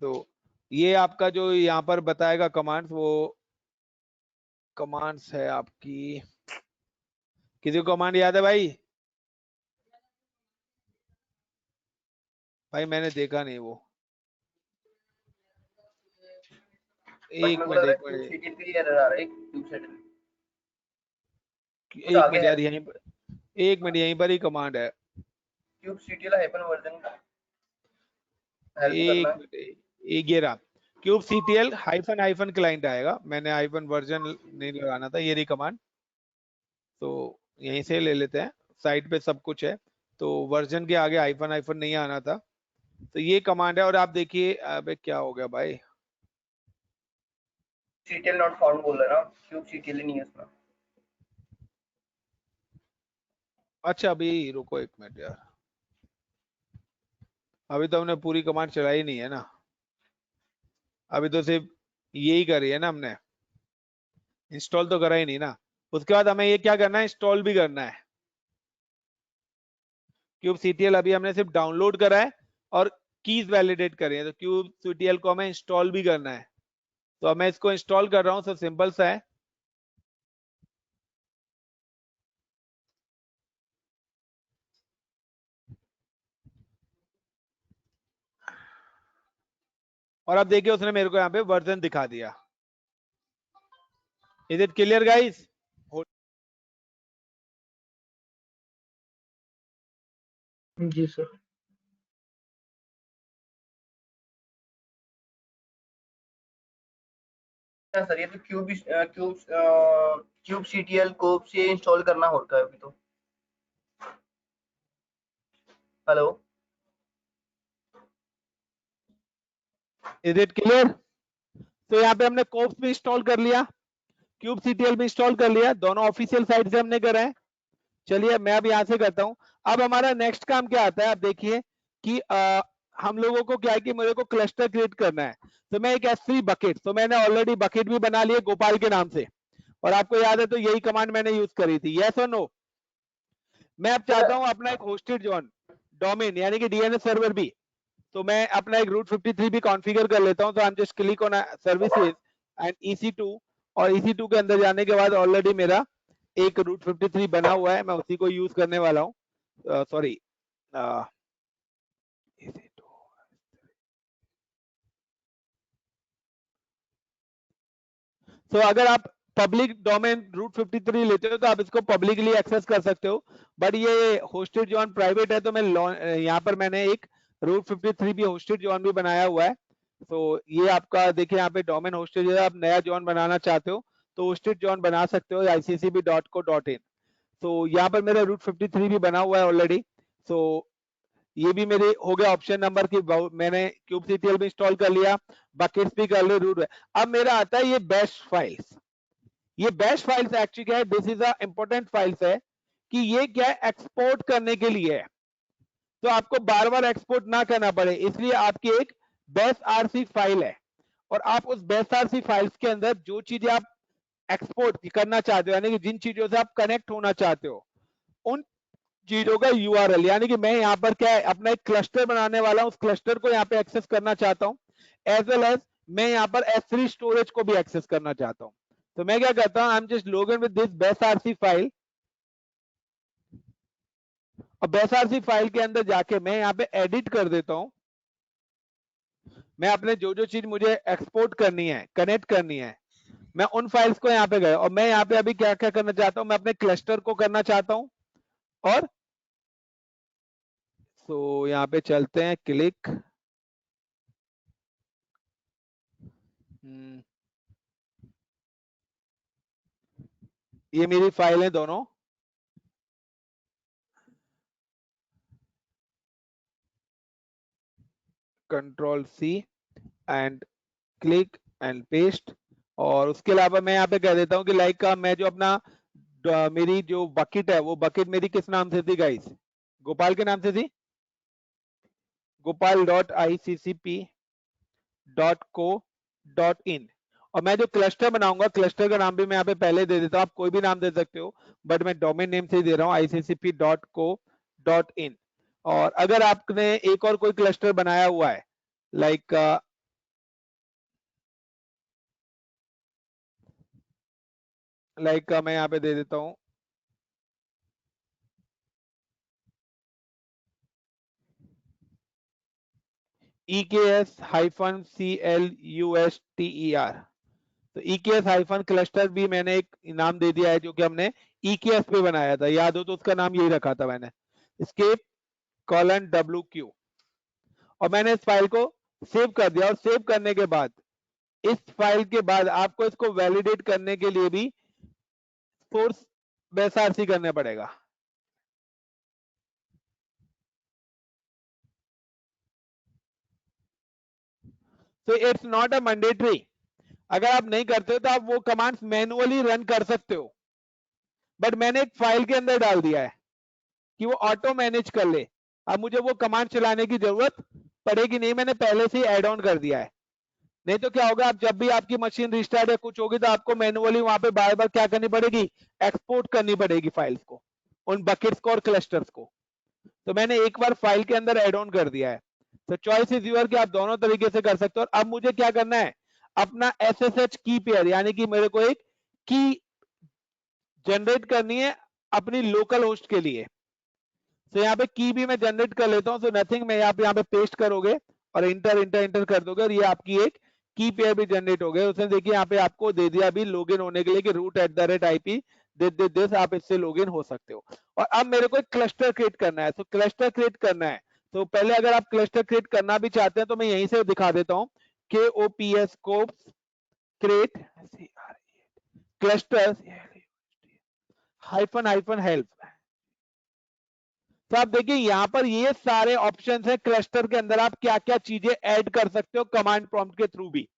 तो ये आपका जो यहाँ पर बताएगा कमांड्स, वो कमांड्स है आपकी. किसी को कमांड याद है भाई? भाई मैंने देखा नहीं वो. एक मिनट यार, यहीं पर एक मिनट, यहीं पर ही कमांड है. kubectl -version एक ये रहा, kubectl -हाइफन क्लाइंट आएगा. मैंने हाइफन वर्जन नहीं लगाना था, ये रही कमांड. तो यहीं से ले लेते हैं, साइड पे सब कुछ है, तो वर्जन के आगे हाइफन नहीं आना था. तो ये कमांड है. और आप देखिए, अबे क्या हो गया भाई, kubectl नॉट फाउंड बोल रहा है ना, kubectl ही नहीं है इसमें. अच्छा अभी रुको एक मिनट यार, अभी तो हमने पूरी कमांड चलाई नहीं है ना, अभी तो सिर्फ यही करी है ना हमने, इंस्टॉल तो करा ही नहीं ना. उसके बाद हमें ये क्या करना है, इंस्टॉल भी करना है. kubectl अभी हमने सिर्फ डाउनलोड करा है और कीज वैलिडेट करी है, तो kubectl को हमें इंस्टॉल भी करना है. तो मैं इसको इंस्टॉल कर रहा हूं. तो सिंपल सा है, और अब देखिए उसने मेरे को यहाँ पे वर्जन दिखा दिया. Is it clear guys? जी सर. सर ये तो kubectl कोप से इंस्टॉल करना होता है अभी तो. Hello, is it clear? तो यहाँ पे हमने कोप्स भी इंस्टॉल कर लिया, kubectl भी इंस्टॉल कर लिया, दोनों ऑफिशियल साइट से हमने करा है. चलिए मैं अब यहाँ से करता हूँ. अब हमारा नेक्स्ट काम क्या आता है, आप देखिए कि हम लोगों को क्या है कि मेरे को क्लस्टर क्रिएट करना है. तो मैं एक S3 बकेट, तो मैंने ऑलरेडी बकेट भी बना लिया गोपाल के नाम से, और आपको याद है तो यही कमांड मैंने यूज करी थी. यस और नो? मैं अब चाहता हूं अपना एक होस्टेड जोन डोमेन यानी कि DNS सर्वर भी, तो मैं अपना एक रूट 53 भी कॉन्फ़िगर कर लेता हूं. तो I am just click on services and EC2, और EC2 के अंदर जाने के बाद ऑलरेडी मेरा एक रूट 53 बना हुआ है, मैं उसी को यूज करने वाला हूं. सॉरी, तो अगर आप पब्लिक डोमेन रूट 53 लेते हो तो आप इसको पब्लिकली एक्सेस कर सकते हो, बट ये होस्टेड जोन प्राइवेट है. तो मैं यहाँ पर मैंने एक रूट 53 भी होस्टेड जॉन भी बनाया हुआ है। तो ये आपका देखिए यहाँ पे डोमेन होस्टेड, आप नया जॉन बनाना चाहते हो तो होस्टेड जॉन बना सकते हो iccb.co.in। तो यहाँ पर मेरा रूट 53 भी बना हुआ है ऑलरेडी। तो ये भी मेरे हो गया ऑप्शन नंबर की, मैंने kubectl भी इंस्टॉल कर लिया, बकेट्स भी कर लिया, रूट। अब मेरा आता है ये बैश फाइल्स। ये बैश फाइल्स एक्चुअली क्या है, this is a important files है कि ये क्या है, एक्सपोर्ट करने के लिए है। तो आपको बार बार एक्सपोर्ट ना करना पड़े, इसलिए आपकी एक बैश आरसी फाइल है, और आप उस बैश आरसी फाइल्स के अंदर जो चीजें आप एक्सपोर्ट करना चाहते हो, यानी कि जिन चीजों से आप कनेक्ट होना चाहते हो, उन चीजों का यूआरएल, यानी कि मैं यहाँ पर क्या है, अपना एक क्लस्टर बनाने वाला हूँ, उस क्लस्टर को यहाँ पे एक्सेस करना चाहता हूँ, एज वेल एज मैं यहाँ पर S3 स्टोरेज को भी एक्सेस करना चाहता हूँ। तो मैं क्या करता हूँ, आई am just log in with this bash RC file, और बैश आरसी फाइल के अंदर जाके मैं यहाँ पे एडिट कर देता हूँ। मैं अपने जो जो चीज मुझे एक्सपोर्ट करनी है, कनेक्ट करनी है, मैं उन फाइल्स को यहाँ पे गए, और मैं यहाँ पे अभी क्या क्या करना चाहता हूँ, मैं अपने क्लस्टर को करना चाहता हूँ। और तो यहाँ पे चलते हैं, क्लिक, ये मेरी फाइल है दोनों। Control C and click and paste. और उसके अलावा मैं यहाँ पे कह देता हूँ कि लाइक का मैं जो अपना मेरी जो बकेट है, वो बकेट मेरी किस नाम से थी गाइस, गोपाल के नाम से थी, gopal.iccp.co.in। और मैं जो क्लस्टर बनाऊंगा, क्लस्टर का नाम भी मैं यहाँ पे पहले दे देता हूँ, आप कोई भी नाम दे सकते हो, बट मैं डोमेन नेम से ही दे रहा हूँ iccp.co.in। और अगर आपने एक और कोई क्लस्टर बनाया हुआ है, लाइक मैं यहाँ पे दे देता हूँ EKS-CLUSTER। तो EKS- क्लस्टर भी मैंने एक नाम दे दिया है, जो कि हमने EKS पे बनाया था, याद हो तो उसका नाम यही रखा था मैंने, escape::WQ। और मैंने इस फाइल को सेव कर दिया, और सेव करने के बाद इस फाइल के बाद आपको इसको वैलिडेट करने के लिए भी सोर्स बैश करना पड़ेगा। तो इट्स नॉट अ मैंडेटरी, अगर आप नहीं करते हो तो आप वो कमांड्स मैन्युअली रन कर सकते हो, बट मैंने एक फाइल के अंदर डाल दिया है कि वो ऑटो मैनेज कर ले। अब मुझे वो कमांड चलाने की जरूरत पड़ेगी नहीं, मैंने पहले से ही ऐड ऑन कर दिया है। नहीं तो क्या होगा, आप जब भी आपकी मशीन रिस्टार्ट या कुछ होगी तो आपको मैन्युअली वहां पे बार बार क्या करनी पड़ेगी, एक्सपोर्ट करनी पड़ेगी फाइल्स को, उन बकेट्स को और क्लस्टर्स को। तो मैंने एक बार फाइल के अंदर ऐड ऑन कर दिया है। तो चॉइस इज यूर कि आप दोनों तरीके से कर सकते हो। और अब मुझे क्या करना है, अपना SSH की पेयर, यानी कि मेरे को एक की जनरेट करनी है अपनी लोकल होस्ट के लिए। तो यहाँ पे की भी मैं जनरेट कर लेता हूँ। सो नथिंग, मैं यहाँ पे पेस्ट करोगे और इंटर इंटर इंटर कर दोगे, और ये आपकी एक की पेयर भी जनरेट हो गए। उसने देखिए यहाँ पे आपको दे दिया अभी लॉगिन होने के लिए कि root@IP दिस, आप इससे लॉगिन हो सकते हो। और अब मेरे को एक क्लस्टर क्रिएट करना है। तो क्लस्टर क्रिएट करना है, तो पहले अगर आप क्लस्टर क्रिएट करना भी चाहते हैं तो मैं यहीं से दिखा देता हूँ, KOPS क्रिएट क्लस्टर्स -help। तो आप देखिए यहाँ पर ये सारे ऑप्शंस हैं क्लस्टर के अंदर, आप क्या क्या चीजें ऐड कर सकते हो कमांड प्रॉम्प्ट के थ्रू भी।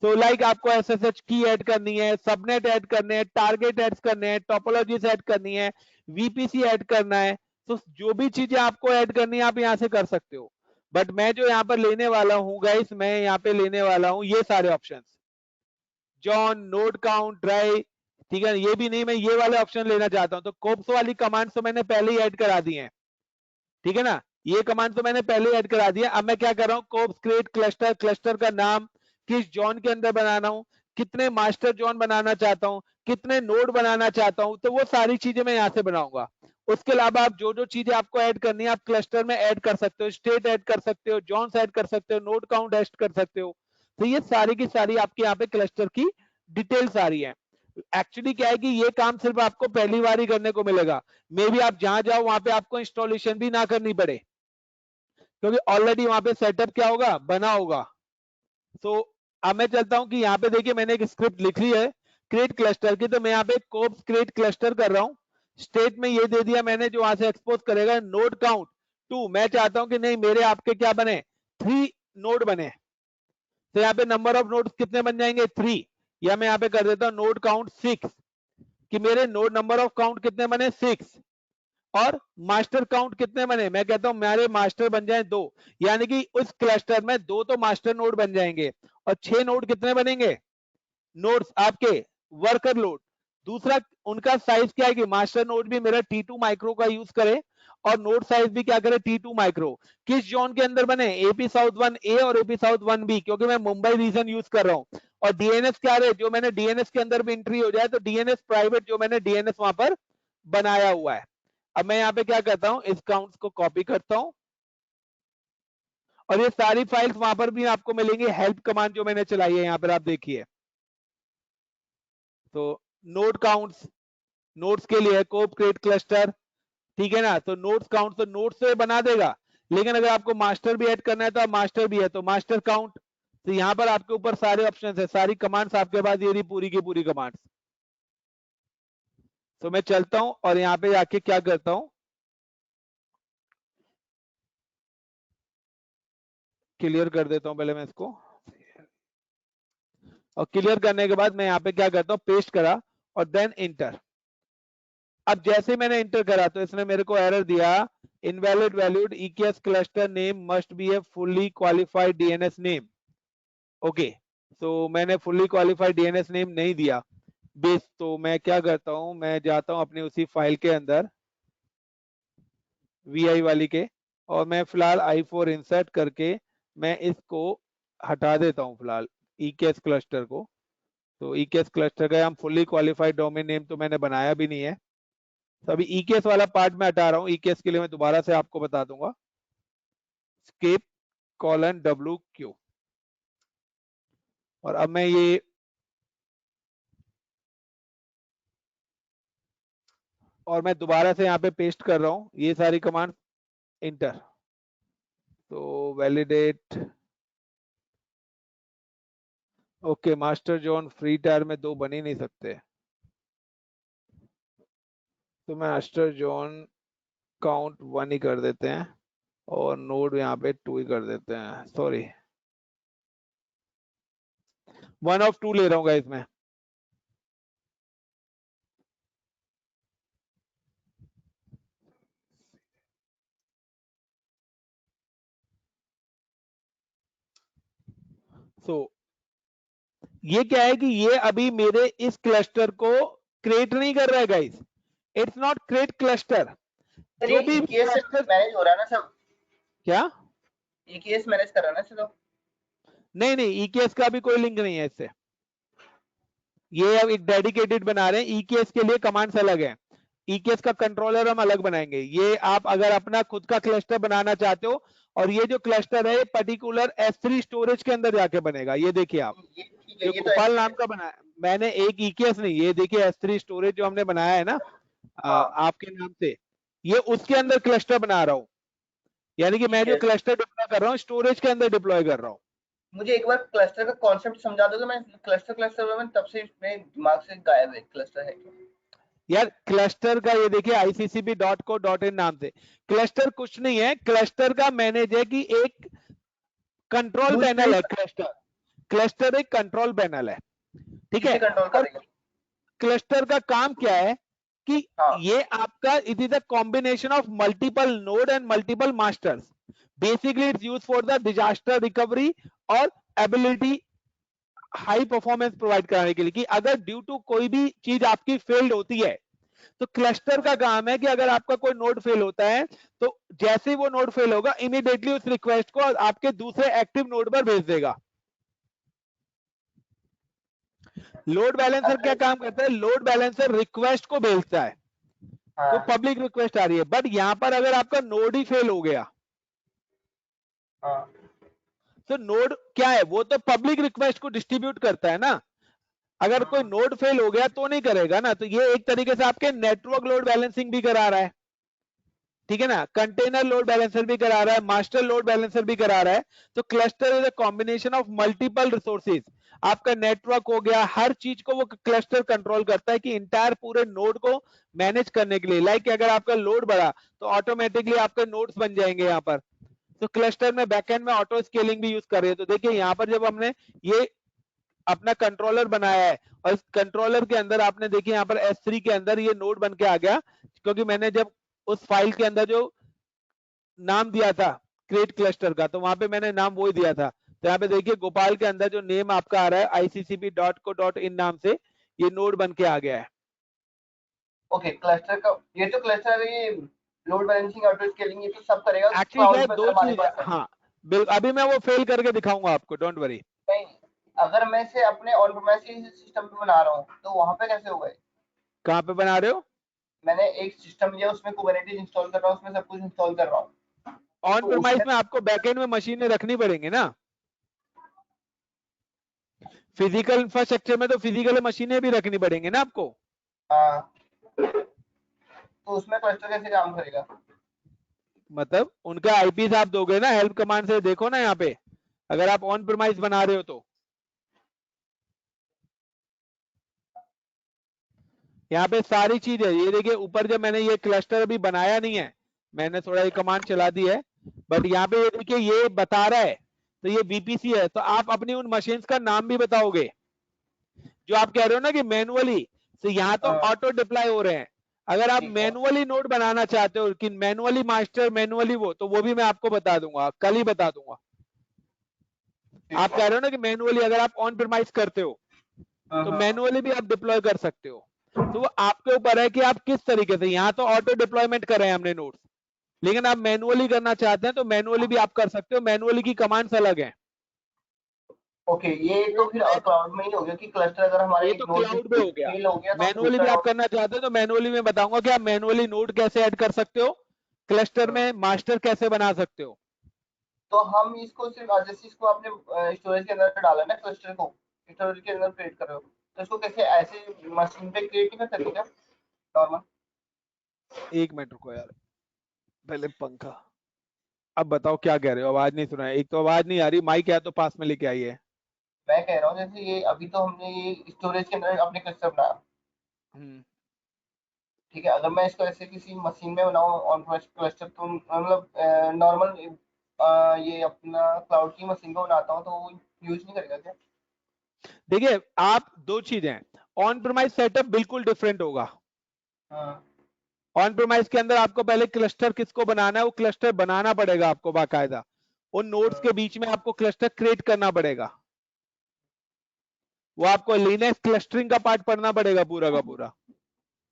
तो लाइक आपको SSH की ऐड करनी है, सबनेट ऐड करने हैं, टारगेट ऐड करने हैं, टोपोलॉजीज ऐड करनी है, VPC ऐड करना है। तो जो भी चीजें आपको ऐड करनी है आप यहाँ से कर सकते हो। बट मैं जो यहाँ पर लेने वाला हूँ गाइस, मैं यहाँ पे लेने वाला हूँ ये सारे options, John, node count, dry, ठीक है, ये भी नहीं, मैं ये वाले ऑप्शन लेना चाहता हूं। तो कोप्स वाली कमांड तो मैंने पहले ही ऐड करा दी है, ठीक है ना, ये कमांड तो मैंने पहले ही ऐड करा दिया। अब मैं क्या कर रहा हूँ, कोप्स क्रिएट क्लस्टर, क्लस्टर का नाम, किस जॉन के अंदर बनाना हूं, कितने मास्टर जॉन बनाना चाहता हूं, कितने नोड बनाना चाहता हूं, तो वो सारी चीजें मैं यहाँ से बनाऊंगा। उसके अलावा आप जो जो चीजें आपको ऐड करनी है आप क्लस्टर में ऐड कर सकते हो, स्टेट ऐड कर सकते हो, जॉन्स ऐड कर सकते हो, नोड काउंट ऐड कर सकते हो। तो ये सारी की सारी आपके यहाँ पे क्लस्टर की डिटेल्स आ रही है। एक्चुअली क्या है कि ये काम सिर्फ आपको पहली बार ही करने को मिलेगा, मे भी आप जहां जाओ वहां पे आपको इंस्टॉलेशन भी ना करनी पड़े। क्योंकि ऑलरेडी वहां पे सेटअप क्या होगा, बना होगा। तो अब मैं चलता हूं कि यहाँ पे देखिए मैंने एक स्क्रिप्ट लिख ली है क्रिएट क्लस्टर की, तो मैं यहाँ पे कोप्स क्रिएट क्लस्टर कर रहा हूँ। स्टेट में ये दे दिया मैंने, जो वहां से एक्सपोज करेगा नोड काउंट 2। मैं चाहता हूं कि नहीं मेरे आपके क्या बने, 3 नोड बने। तो यहाँ पे नंबर ऑफ नोड्स कितने बन जाएंगे, 3। या मैं यहाँ पे कर देता हूँ नोड काउंट 6, कि मेरे नोड नंबर ऑफ काउंट कितने बने, 6। और मास्टर काउंट कितने बने, मैं कहता हूं मेरे मास्टर बन जाए 2, यानी कि उस क्लस्टर में 2 तो मास्टर नोड बन जाएंगे। और 6 नोड कितने बनेंगे, नोड्स आपके वर्कर लोड। दूसरा उनका साइज क्या है कि मास्टर नोड भी मेरा T2 माइक्रो का यूज करे और नोड साइज भी क्या करे, T2 माइक्रो। किस जोन के अंदर बने, AP साउथ 1A और AP साउथ 1B, क्योंकि मैं मुंबई रीजन यूज कर रहा हूं। और DNS क्या रहे, जो मैंने DNS के अंदर भी एंट्री हो जाए तो DNS प्राइवेट, जो मैंने DNS वहां पर बनाया हुआ है। अब मैं यहाँ पे क्या करता हूं, इस काउंट्स को कॉपी करता हूं और ये सारी फाइल्स वहां पर भी आपको मिलेंगी, हेल्प कमांड जो मैंने चलाई है यहाँ पर आप देखिए। तो नोड काउंट्स, नोड्स के लिए कोप क्रिएट क्लस्टर, ठीक है ना। तो नोड्स काउंट तो नोड्स से बना देगा, लेकिन अगर आपको मास्टर भी ऐड करना है तो मास्टर भी है, तो मास्टर काउंट। तो यहाँ पर आपके ऊपर सारे ऑप्शंस है, सारी कमांड्स आपके पास ये रही पूरी की पूरी कमांड्स। तो मैं चलता हूं और यहाँ पे जाके क्या करता हूं, क्लियर कर देता हूं पहले मैं इसको। और क्लियर करने के बाद मैं यहाँ पे क्या करता हूं, पेस्ट करा और देन इंटर। अब जैसे मैंने इंटर करा तो इसने मेरे को एरर दिया, invalid valued EKS cluster name must be A fully qualified DNS name. Okay, तो मैंने फुल्ली क्वालिफाइड DNS नेम नहीं दिया बेस। तो मैं क्या करता हूं, मैं जाता हूं अपनी उसी फाइल के अंदर VI वाली के, और मैं फिलहाल I4 इंसर्ट करके मैं इसको हटा देता हूं फिलहाल EKS क्लस्टर को। तो EKS क्लस्टर का हम फुल्ली क्वालिफाइड डोमेन नेम तो मैंने बनाया भी नहीं है, तो अभी EKS वाला पार्ट में हटा रहा हूं। EKS के लिए मैं दोबारा से आपको बता दूंगा, स्केप :WQ। और अब मैं ये और मैं दोबारा से यहाँ पे पेस्ट कर रहा हूं ये सारी कमांड, इंटर। तो validate, okay, master zone free tyre में 2 बन ही नहीं सकते, तो मास्टर जोन काउंट 1 ही कर देते हैं और नोड यहाँ पे 2 ही कर देते हैं। सॉरी, 1 of 2 ले रहा हूँ गाइस मैं। सो ये क्या है कि ये अभी मेरे इस क्लस्टर को क्रिएट नहीं कर रहा है guys, it's not create cluster. Sir जो ये भी EKS से मैनेज हो रहा है ना सब, क्या, EKS मैनेज कर रहा है ना सिर्फ। नहीं नहीं, EKS का भी कोई लिंक नहीं है इससे। ये अब एक डेडिकेटेड बना रहे हैं, EKS के लिए कमांड्स अलग है, EKS का कंट्रोलर हम अलग बनाएंगे। ये आप अगर अपना खुद का क्लस्टर बनाना चाहते हो, और ये जो क्लस्टर है पर्टिकुलर S3 स्टोरेज के अंदर जाके बनेगा। ये देखिए आप, ये ठीक है, जो ये तो गोपाल नाम का बनाया मैंने, एक EKS नहीं, ये देखिए S3 स्टोरेज जो हमने बनाया है ना हाँ आपके नाम से, ये उसके अंदर क्लस्टर बना रहा हूं। यानी कि मैं ठीक जो है। क्लस्टर डिप्लॉय कर रहा हूँ स्टोरेज के अंदर डिप्लॉय कर रहा हूँ। मुझे एक बार क्लस्टर का कॉन्सेप्ट समझा दो, तो मैं क्लस्टर में तब से मेरे दिमाग से गायब है क्लस्टर है क्या? यार क्लस्टर का ये देखिए ICCP.co.in नाम से, क्लस्टर कुछ नहीं है, क्लस्टर का मैनेज है कि एक कंट्रोल यूज पैनल है क्लस्टर। क्लस्टर एक कंट्रोल पैनल है, ठीक है। किसे कंट्रोल और करेगा? क्लस्टर का काम क्या है कि हाँ ये आपका, it is a combination of multiple node and multiple masters. Basically it's use for the disaster recovery और एबिलिटी हाई परफॉर्मेंस प्रोवाइड कराने के लिए, कि अगर ड्यू टू कोई भी चीज आपकी फेल्ड होती है तो क्लस्टर का काम है कि अगर आपका कोई नोड फेल होता है तो जैसे ही वो नोड फेल होगा इमीडिएटली उस रिक्वेस्ट को आपके दूसरे एक्टिव नोड पर भेज देगा। लोड बैलेंसर क्या काम करता है, लोड बैलेंसर रिक्वेस्ट को भेजता है, कोई हाँ पब्लिक रिक्वेस्ट आ रही है, बट यहां पर अगर आपका नोड ही फेल हो गया हाँ तो नोड क्या है, वो तो पब्लिक रिक्वेस्ट को डिस्ट्रीब्यूट करता है ना। अगर कोई नोड फेल हो गया तो नहीं करेगा ना, तो ये एक तरीके से आपके नेटवर्क लोड बैलेंसिंग भी करा रहा है। ठीक है ना, कंटेनर लोड बैलेंसर भी करा रहा है, मास्टर लोड बैलेंसर भी करा रहा है। तो cluster is a combination of multiple resources. आपका नेटवर्क हो गया, हर चीज को वो क्लस्टर कंट्रोल करता है कि इंटायर पूरे नोड को मैनेज करने के लिए। लाइक अगर आपका लोड बढ़ा तो ऑटोमेटिकली आपके नोड्स बन जाएंगे यहाँ पर। तो क्लस्टर में बैकएंड में ऑटो स्केलिंग भी यूज कर रहे हैं। तो देखिए यहाँ पर जब हमने ये अपना कंट्रोलर बनाया है और इस कंट्रोलर के अंदर आपने देखिए यहाँ पर S3 के अंदर ये नोड बन के आ गया, क्योंकि मैंने जब उस फाइल के अंदर जो नाम दिया था क्रिएट क्लस्टर का, तो वहां पे मैंने नाम वही दिया था। तो यहाँ पे देखिए गोपाल के अंदर जो नेम आपका आ रहा है iccp.co.in नाम से, ये नोड बन के आ गया है। ओके, क्लस्टर का ये तो क्लस्टर, ये लोड बैलेंसिंग, ऑटो स्केलिंग, ये तो सब करेगा एक्चुअली क्या है, क्लाउड पे दो हमारे चीज पास है। हाँ बिल्कुल, अभी मैं वो फेल करके दिखाऊंगा आपको, डोंट वरी। नहीं, अगर मैं इसे अपने ऑन प्रेमाइस सिस्टम पे बना रहा हूँ तो वहां पे कैसे होगा? कहाँ पे बना रहे हो? मैंने एक सिस्टम लिया, उसमें कुबरनेटिस इंस्टॉल कर रहा हूँ, उसमें सब कुछ इंस्टॉल कर रहा हूँ, ऑन तो प्रेमाइज उसमें में आपको बैकएंड में मशीनें रखनी पड़ेंगी ना। फिजिकल इंफ्रास्ट्रक्चर में तो फिजिकल मशीनें भी रखनी पड़ेंगी ना आपको। हाँ, तो उसमें क्लस्टर कैसे काम करेगा? मतलब उनका आईपीस आप दोगे ना, हेल्प कमांड से देखो ना यहाँ पे, अगर आप ऑन प्रेमाइज बना रहे हो तो यहाँ पे सारी चीज है। ये देखिए ऊपर जब मैंने ये क्लस्टर अभी बनाया नहीं है, मैंने थोड़ा ये कमांड चला दी है, बट यहाँ पे ये देखिए ये बता रहा है, तो ये बीपीसी है। तो आप अपनी उन मशीन्स का नाम भी बताओगे जो आप कह रहे हो ना कि मैनुअली। तो यहाँ तो हाँ, ऑटो डिप्लॉय हो रहे हैं। अगर आप ठीक है, मैनुअली नोड बनाना चाहते हो कि मैनुअली मास्टर मैनुअली वो, तो वो भी मैं आपको बता दूंगा, कल ही बता दूंगा। आप ठीक कह है। रहे हो ना कि मैनुअली अगर आप ऑन प्रीमाइज करते हो हाँ, तो हाँ, मैनुअली भी आप डिप्लॉय कर सकते हो। तो वो आपके ऊपर है कि आप किस तरीके से, यहाँ तो ऑटो डिप्लॉयमेंट कर रहे हैं हमने नोड्स, लेकिन आप मैनुअली करना चाहते हैं तो मैनुअली भी आप कर सकते हो। मैनुअली की कमांड्स अलग है। ओके, ये तो फिर क्लाउड में ही हो गया कि क्लस्टर अगर हमारे ये एक तो नोड पे क्लाउड पे हो गया। फेल हो गया तो हम मैनुअली दूसरा भी आप नोड। करना चाहते हो तो मैनुअली में बताऊंगा कि आप मैनुअली नोड कैसे ऐड कर सकते हो, क्लस्टर में मास्टर कैसे बना सकते हो। तो हम इसको सिर्फ जैसे इसको आपने स्टोरेज के अंदर डाला ना, क्लस्टर को स्टोरेज के अंदर क्रिएट कर रहे हो, तो इसको कैसे ऐसे मशीन पे क्रिएट नहीं कर सकते क्या नॉर्मल? एक मिनट रुको यार, पहले पंखा। अब बताओ क्या कह रहे हो, आवाज नहीं सुना है। एक तो आवाज नहीं आ रही, माइक है तो पास में लेके आइए। मैं कह रहा हूँ जैसे ये अभी तो हमने ये स्टोरेज के अंदर अपने क्लस्टर बनाया, हम्म। ठीक है, अगर मैं इसको ऐसे किसी मशीन में बनाऊँ ऑन क्लस्टर, तो मतलब नॉर्मल ये अपना क्लाउड की मशीन को बनाता हूँ तो वो यूज नहीं करेगा क्या? देखिए आप दो चीजें, ऑन प्रीमाइज सेटअप बिल्कुल डिफरेंट होगा। हाँ, ऑन प्रीमाइज के अंदर आपको पहले क्लस्टर किसको बनाना है, वो क्लस्टर बनाना पड़ेगा आपको बाकायदा। उन नोड्स हाँ, के बीच में आपको क्लस्टर क्रिएट करना पड़ेगा। वो आपको लिनक्स क्लस्टरिंग का पार्ट पढ़ना पड़ेगा पूरा का पूरा।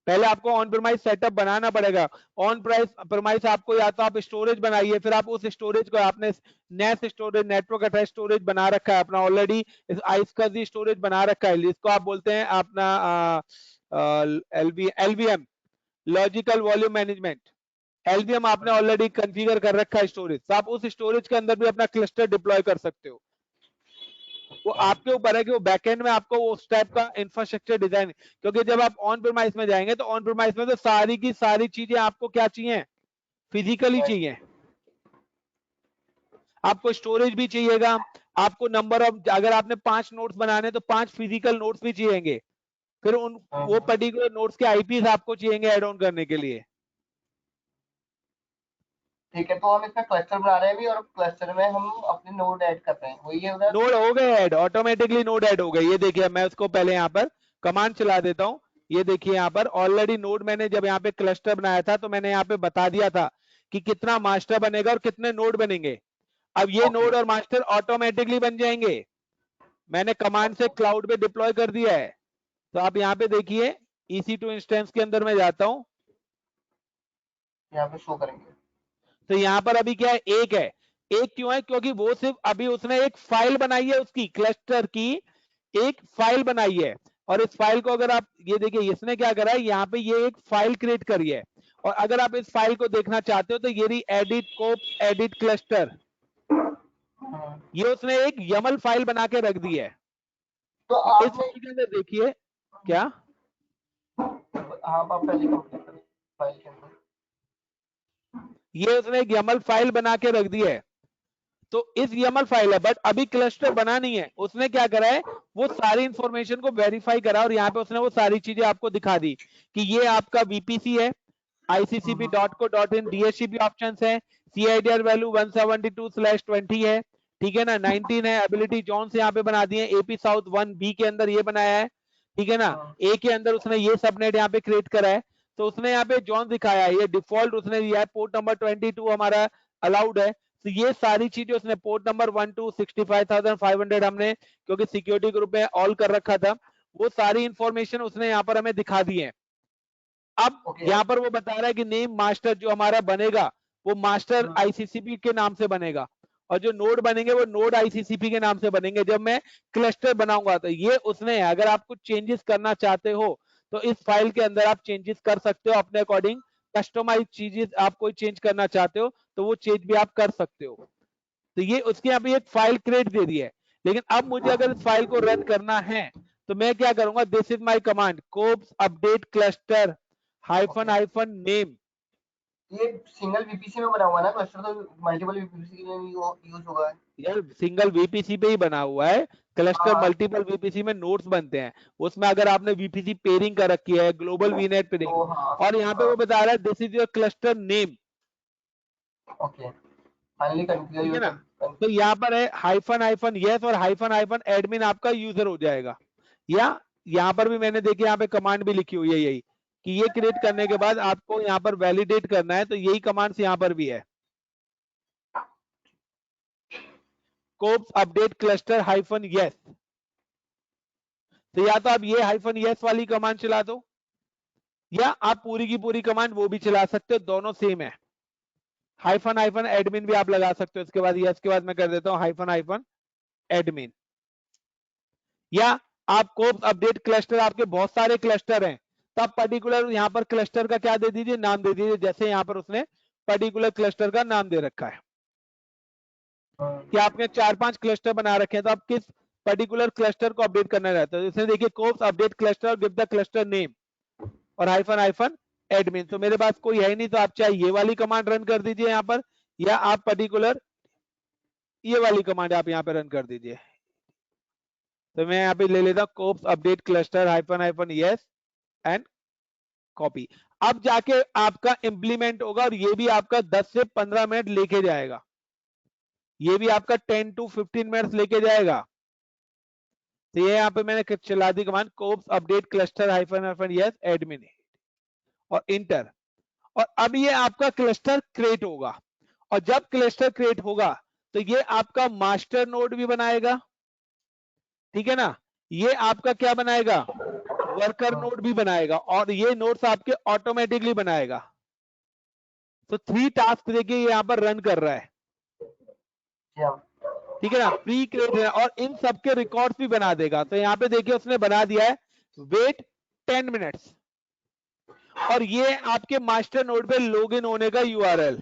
पहले आपको ऑन प्रीमाइज सेटअप बनाना पड़ेगा। ऑन प्रीमाइज आपको या तो आप स्टोरेज बनाइए, फिर आप उस स्टोरेज को आपने नेस स्टोरेज, नेटवर्क अटैच स्टोरेज बना रखा है अपना ऑलरेडी, आइसकजी स्टोरेज बना रखा है, जिसको आप बोलते हैं अपना LVM, logical volume management. LVM आपने ऑलरेडी कॉन्फ़िगर कर रखा है स्टोरेज, तो आप उस स्टोरेज के अंदर भी अपना क्लस्टर डिप्लॉय कर सकते हो। वो आपके ऊपर है कि वो बैकएंड में आपको उस टाइप का इंफ्रास्ट्रक्चर डिजाइन, क्योंकि जब आप ऑन प्रीमाइज में जाएंगे तो ऑन प्रीमाइज में तो सारी की सारी चीजें आपको क्या चाहिए, फिजिकली right, चाहिए। आपको स्टोरेज भी चाहिएगा, आपको नंबर ऑफ, अगर आपने 5 नोट्स बनाने तो 5 फिजिकल नोट्स भी चाहिएंगे, फिर उन हाँ, वो हाँ, पर्टिकुलर नोट्स के आईपीस आपको चाहिएंगे ऐड ऑन करने के लिए। ठीक है, तो हम इसका क्लस्टर बना रहे हैं भी और क्लस्टर में हम अपने नोड ऐड कर रहे हैं, वही है उधर। नोड हो गए ऐड, ऑटोमेटिकली नोड ऐड हो गए। ये देखिए मैं उसको पहले यहाँ पर कमांड चला देता हूँ। ये देखिए यहाँ पर ऑलरेडी नोड, मैंने जब यहाँ पे क्लस्टर बनाया था तो मैंने यहाँ पे बता दिया था कि कितना मास्टर बनेगा और कितने नोड बनेंगे। अब ये ओके, नोड और मास्टर ऑटोमेटिकली बन जाएंगे, मैंने कमांड से क्लाउड पे डिप्लॉय कर दिया है। तो आप यहाँ पे देखिए EC2 इंस्टेंस के अंदर मैं जाता हूँ, यहाँ पे शो करेंगे। तो यहाँ पर अभी क्या है, एक है। एक क्यों है, क्योंकि वो सिर्फ अभी उसने एक फाइल बनाई है, उसकी क्लस्टर की एक फाइल बनाई है। और इस फाइल को अगर आप ये देखिए, इसने क्या करा है, यहाँ पे ये एक फाइल क्रिएट करी है। और अगर आप इस फाइल को देखना चाहते हो तो ये रही एडिट कोप्स एडिट क्लस्टर, हाँ, ये उसने एक YAML फाइल बना के रख दी है। तो और इस आपने, फाइल के अंदर देखिए क्या, हाँ, आप पहले कंप्लीट करें फाइल के अंदर। ये उसने एक YAML फाइल बना के रख दी है, तो इस YAML फाइल है, बट अभी क्लस्टर बना नहीं है। उसने क्या करा है, वो सारी इंफॉर्मेशन को वेरीफाई करा और यहाँ पे उसने वो सारी चीजें आपको दिखा दी कि ये आपका VPC है, ICCP.co.in DHCP ऑप्शन है, CIDR वैल्यू 172/20 है, ठीक है ना, 19 है, एबिलिटी जोन्स यहाँ पे बना दिए, AP साउथ 1B के अंदर ये बनाया है, ठीक है ना, A के अंदर उसने ये सबनेट यहाँ पे क्रिएट करा है, तो उसने यहाँ पे जोन दिखाया है, ये डिफॉल्ट उसने दिया है, पोर्ट नंबर 22 हमारा अलाउड है, तो ये सारी चीजें उसने पोर्ट नंबर 1,65,500 हमने क्योंकि सिक्योरिटी ग्रुप में ऑल कर रखा था, वो सारी इंफॉर्मेशन उसने यहाँ पर हमें दिखा दी है। अब यहाँ पर वो बता रहा है कि नेम मास्टर जो हमारा बनेगा वो मास्टर ICCP के नाम से बनेगा और जो नोड बनेंगे वो नोड ICCP के नाम से बनेंगे जब मैं क्लस्टर बनाऊंगा। तो ये उसने है, अगर आप कुछ चेंजेस करना चाहते हो तो इस फाइल के अंदर आप चेंजेस कर सकते हो अपने अकॉर्डिंग, कस्टमाइज चीजें आप कोई चेंज करना चाहते हो तो वो चेंज भी आप कर सकते हो। तो ये उसके यहाँ पे एक फाइल क्रिएट दे दी है, लेकिन अब मुझे अगर इस फाइल को रन करना है तो मैं क्या करूंगा, this is my command kops update cluster hyphen name. ये सिंगल VPC में बना हुआ है ना क्लस्टर, तो मल्टीपल VPC के लिए यूज होगा। यार सिंगल VPC पे ही बना हुआ है, क्लस्टर हाँ। मल्टीपल VPC में नोड्स बनते हैं, उसमें अगर आपने VPC पेयरिंग कर रखी है, ग्लोबल VNet पेयरिंग, तो हाँ, और यहाँ पे वो बता रहा है this is your cluster name, okay, finally ठीक है ना। तो यहाँ पर है हाइफन यस और हाइफन एडमिन आपका यूजर हो जाएगा, या यहाँ पर भी मैंने देखी यहाँ पे कमांड भी लिखी हुई है यही कि ये क्रिएट करने के बाद आपको यहाँ पर वैलिडेट करना है, तो यही कमांड्स यहाँ पर भी है, cops update cluster hyphen yes. तो या तो आप ये हाइफन यस वाली कमांड चला दो या आप पूरी की पूरी कमांड वो भी चला सकते हो, दोनों सेम है। हाइफन एडमिन भी आप लगा सकते हो, इसके बाद यस के बाद मैं कर देता हूं हाइफन एडमिन, या आप कोप्स अपडेट क्लस्टर, आपके बहुत सारे क्लस्टर हैं तब पर्टिकुलर यहाँ पर क्लस्टर का क्या दे दीजिए, नाम दे दीजिए, जैसे यहाँ पर उसने पर्टिकुलर क्लस्टर का नाम दे रखा है कि आपने 4-5 क्लस्टर बना रखे हैं तो आप किस पर्टिकुलर क्लस्टर को अपडेट करना रहता है, इसमें देखिए cops update cluster give the cluster name और हाइफन एडमिन। तो मेरे पास कोई है नहीं, तो आप चाहे ये वाली कमांड रन कर दीजिए यहाँ पर, या आप पर्टिकुलर ये वाली कमांड आप यहाँ पे रन कर दीजिए। तो मैं यहाँ पे ले लेता हूँ cops update cluster hyphen yes and copy. अब जाके आपका इंप्लीमेंट होगा और ये भी आपका 10 से 15 मिनट लेके जाएगा, ये भी आपका 10 to 15 मिनट्स लेके जाएगा। तो ये यहाँ पे मैंने चला दी command kops update cluster hyphen yes admin और इंटर, और अब ये आपका क्लस्टर क्रिएट होगा, और जब क्लस्टर क्रिएट होगा तो ये आपका मास्टर नोड भी बनाएगा, ठीक है ना, ये आपका क्या बनाएगा, वर्कर नोड भी बनाएगा, और ये नोड्स आपके ऑटोमेटिकली बनाएगा। तो 3 टास्क देखिए यहाँ पर रन कर रहा है, ठीक है ना, प्री क्रिएट है, और इन सबके रिकॉर्ड्स भी बना देगा। तो यहाँ पे देखिए उसने बना दिया है वेट 10 मिनट्स, और ये आपके मास्टर नोड पे लॉगिन होने का URL।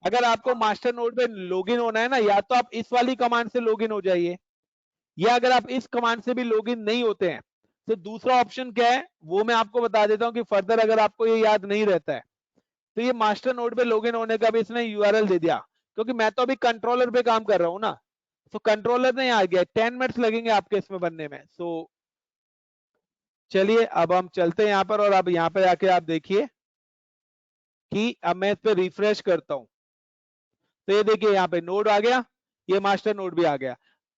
अगर आपको मास्टर नोड पे लॉगिन होना है ना, या तो आप इस वाली कमांड से लॉगिन हो जाइए, या अगर आप इस कमांड से भी लॉगिन नहीं होते हैं तो दूसरा ऑप्शन क्या है वो मैं आपको बता देता हूं कि फर्दर अगर आपको ये याद नहीं रहता है तो ये मास्टर नोड पे लॉगिन होने का भी इसने URL दे दिया, क्योंकि मैं तो अभी कंट्रोलर पे काम कर रहा हूं ना, तो कंट्रोलर नहीं आ गया, 10 मिनट्स लगेंगे आपके इसमें बनने में। सो चलिए अब हम चलते हैं यहाँ पर, और अब यहाँ पे आके आप देखिए कि अब मैं इस पे रिफ्रेश करता हूं, तो ये देखिए यहाँ पे नोड आ गया, ये मास्टर नोड भी आ गया,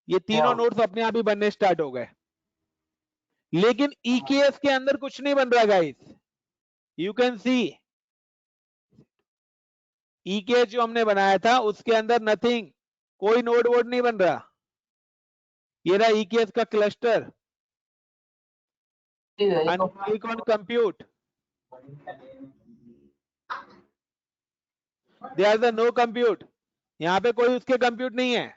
ये तीनों नोड्स अपने आप ही बनने स्टार्ट हो गए, लेकिन EKS के अंदर कुछ नहीं बन रहा guys, you can see EKS जो हमने बनाया था उसके अंदर नथिंग, कोई नोड वोड नहीं बन रहा। ये रहा EKS का cluster, click on compute, there is no compute, यहाँ पे कोई उसके कंप्यूट नहीं है।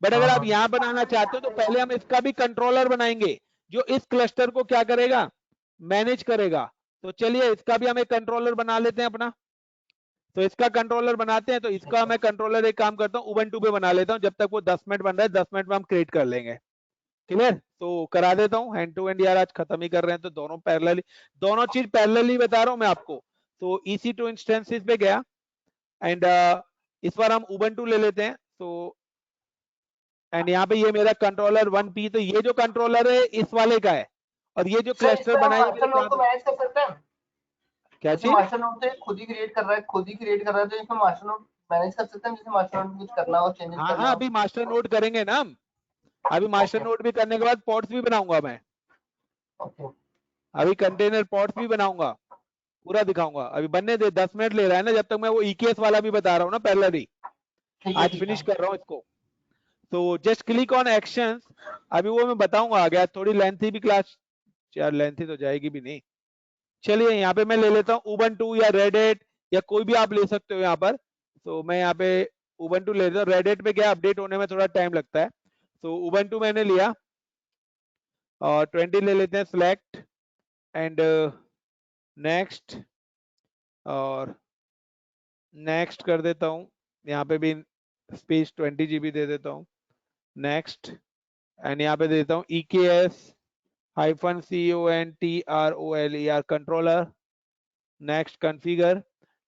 बट अगर आप यहाँ बनाना चाहते हो तो पहले हम इसका भी कंट्रोलर बनाएंगे जो इस क्लस्टर को क्या करेगा, मैनेज करेगा। तो चलिए इसका भी हम एक कंट्रोलर बना लेते हैं अपना, तो इसका कंट्रोलर बनाते हैं। तो इसका मैं कंट्रोलर एक काम करता हूँ उबंटू पे बना लेता हूँ, जब तक वो 10 मिनट बन रहा है 10 मिनट में हम क्रिएट कर लेंगे, क्लियर। तो करा देता हूँ हैंड टू हैंड, यार आज खत्म ही कर रहे हैं तो दोनों पैरेलली, दोनों चीज पैरेलली बता रहा हूँ मैं आपको। तो EC2 इंस्टेंसेस पे गया, एंड इस बार हम उबंटू ले लेते हैं। तो एंड यहाँ पे ये मेरा कंट्रोलर 1P, तो ये जो कंट्रोलर है इस वाले का है, और ये जो सर इस क्लस्टर पे हम बनाया मास्टर नोड को मैनेज कर सकते हैं। क्या जैसे चीज? मास्टर नोड तो खुद ही क्रिएट कर रहा है, तो इसमें मास्टर नोड मैनेज कर सकते हैं, जैसे मास्टर नोड कुछ करना हो, चेंजेस हाँ करना हाँ, हो। अभी मास्टर नोड करेंगे ना हम। अभी मास्टर ओके नोड भी करने के बाद पॉड्स भी बनाऊंगा मैं। ओके अभी कंटेनर पॉड्स भी बनाऊंगा, पूरा दिखाऊंगा। अभी बनने दे, 10 मिनट ले रहा है ना, जब तक मैं वो EKS वाला भी बता रहा हूँ ना पैरेलली। आज ठीक फिनिश है। कर रहा हूँ इसको। तो जस्ट क्लिक ऑन एक्शंस, अभी वो मैं बताऊंगा आगे। थोड़ी लेंथी भी क्लास, यार लेंथी तो जाएगी भी नहीं। चलिए यहाँ पे मैं ले लेता हूँ उबंटू या रेडिट, या कोई भी आप ले सकते हो यहाँ पर। तो मैं यहाँ पे उबंटू ले लेता हूँ। रेडिट पे क्या अपडेट होने में थोड़ा टाइम लगता है। तो उबंटू मैंने लिया, और 20 ले लेते हैं सिलेक्ट, एंड नेक्स्ट, और नेक्स्ट कर देता हूँ। यहाँ पे भी स्पेस 20 GB दे देता हूँ। नेक्स्ट, एंड यहाँ पे दे देता हूँ EKS-CONTROLER controller. Next configure,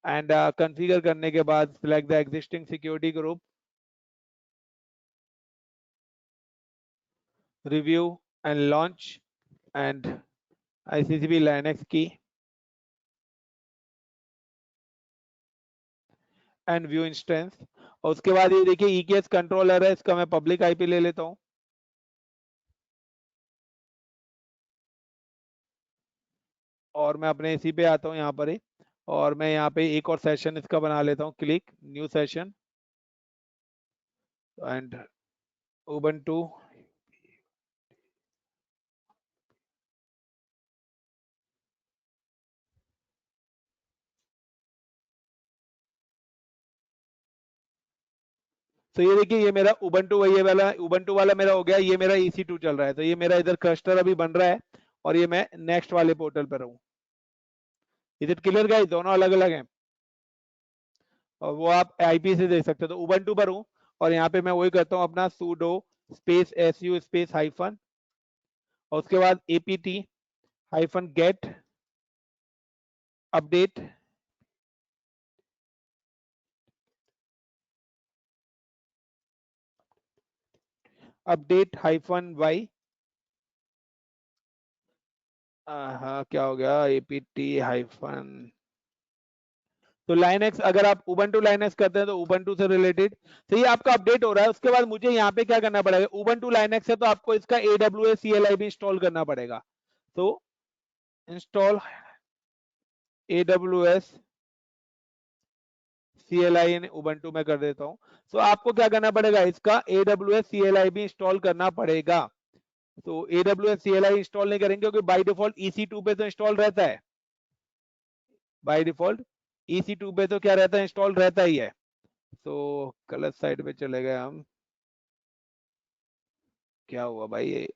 and configure करने के बाद select the existing security group, review and launch, and ICCP Linux की, एंड व्यू इंस्टेंस। और उसके बाद ये देखिए EKS कंट्रोलर है, इसका मैं पब्लिक IP ले लेता हूँ। और मैं अपने इसी पे आता हूँ यहाँ पर ही, और मैं यहाँ पे एक और सेशन इसका बना लेता हूँ। Click new session, and Ubuntu, तो ये देखिए ये मेरा उबंटू, ये वाला उबंटू वाला मेरा हो गया। ये मेरा EC2 चल रहा है, तो ये मेरा इधर क्लस्टर अभी बन रहा है, और ये मैं नेक्स्ट वाले पोर्टल पर हूँ। इधर क्लियर गाइस, दोनों अलग अलग हैं, और वो आप IP से देख सकते हो। तो उबंटू पर हूँ, और यहाँ पे मैं वही करता हूँ अपना sudo space su space hyphen, और उसके बाद apt hyphen gate update, update hyphen y। हाँ क्या हो गया, apt हाइफन। तो लाइनक्स, अगर आप उबंटू लाइनक्स करते हैं तो उबंटू से रिलेटेड, तो ये आपका अपडेट हो रहा है। उसके बाद मुझे यहाँ पे क्या करना पड़ेगा, उबंटू लाइनक्स है तो आपको इसका AWS CLI भी इंस्टॉल करना पड़ेगा। तो इंस्टॉल AWS CLI इन उबंटू में कर देता हूँ। तो आपको क्या करना पड़ेगा, इसका AWS CLI भी इंस्टॉल करना पड़ेगा। तो AWS CLI इंस्टॉल नहीं करेंगे क्योंकि बाय डिफॉल्ट EC2 पे तो इंस्टॉल रहता है, बाय डिफॉल्ट EC2 पे तो क्या रहता है, इंस्टॉल रहता ही है। तो गलत साइड पे चले गए हम, क्या हुआ भाई ये।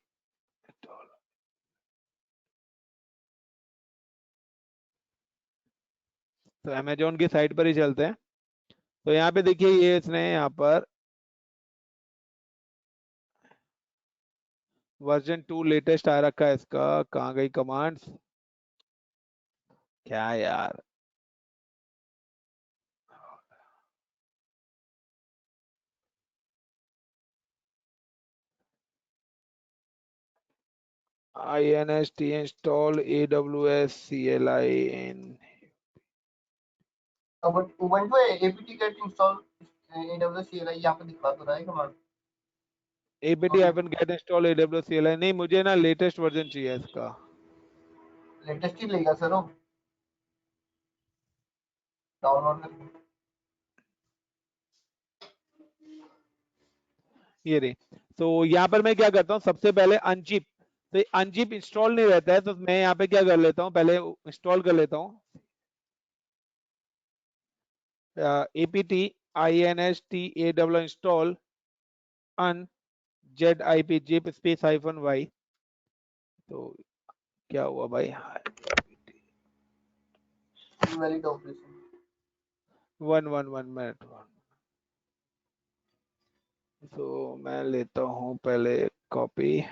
तो अमेजोन की साइट पर ही चलते हैं। तो यहाँ पे देखिए ये इसने यहाँ पर वर्जन 2 लेटेस्ट आ रखा है इसका। कहाँ गई कमांड्स, क्या यार। INST install AWS CLI in अब उबंटू है, apt get install AWS CLI यहाँ पे दिखा तो रहा है command. apt-get install AWS CLI। नहीं, मुझे ना लेटेस्ट वर्जन चाहिए इसका। लेटेस्ट ही लेगा सर, वो डाउनलोड करके। ये रही। तो यहाँ पर मैं क्या करता हूँ, सबसे पहले अनजिप, तो अनजिप इंस्टॉल नहीं रहता है, तो मैं यहाँ पे क्या कर लेता हूँ, पहले इंस्टॉल कर लेता हूँ apt install unzip zip space hyphen y। तो क्या हुआ भाई, वैलिड ऑपरेशन। 1 मिनट। तो मैं लेता हूँ पहले copy,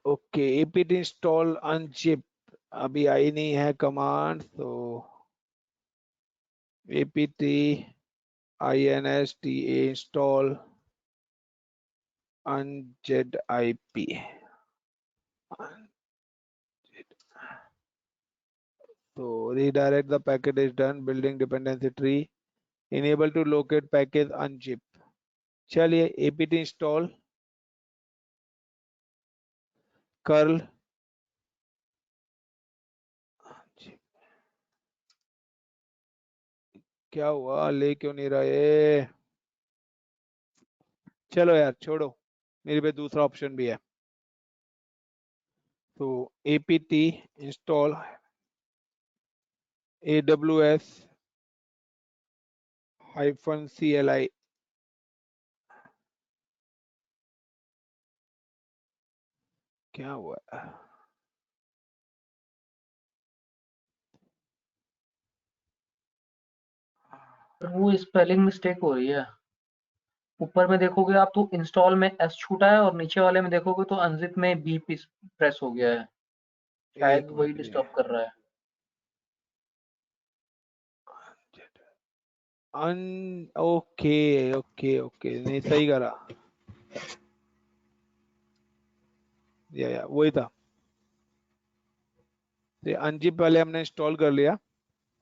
okay, apt install unzip अभी आई नहीं है कमांड, तो apt insta install unzip. So redirect the packet is done. Building dependency tree. Enable to locate package unzip. चलिए apt install curl unzip. क्या हुआ, ले क्यों नहीं रहा ये? चलो यार छोड़ो, मेरे पे दूसरा ऑप्शन भी है। तो apt install aws -cli. क्या हुआ? वो स्पेलिंग मिस्टेक हो रही है। ऊपर में देखोगे आप तो इंस्टॉल में एस छूटा है और नीचे वाले में देखोगे तो अनजिप में बी प्रेस हो गया है। शायद एक वही मिनट डिस्टर्ब कर रहा है। ओके ओके ओके, नहीं सही करा, या वही था। ये अनजिप पहले हमने इंस्टॉल कर लिया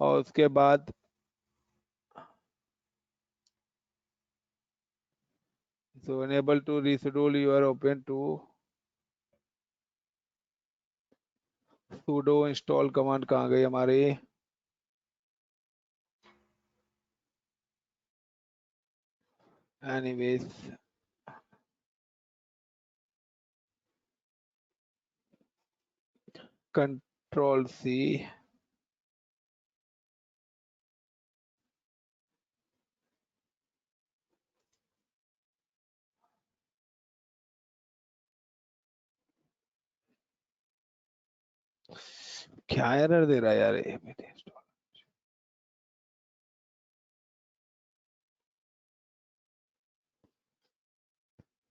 और उसके बाद so enable to reschedule your open to sudo install command कहाँ गई हमारी? anyways control C, क्या एरर दे रहा है यार ये?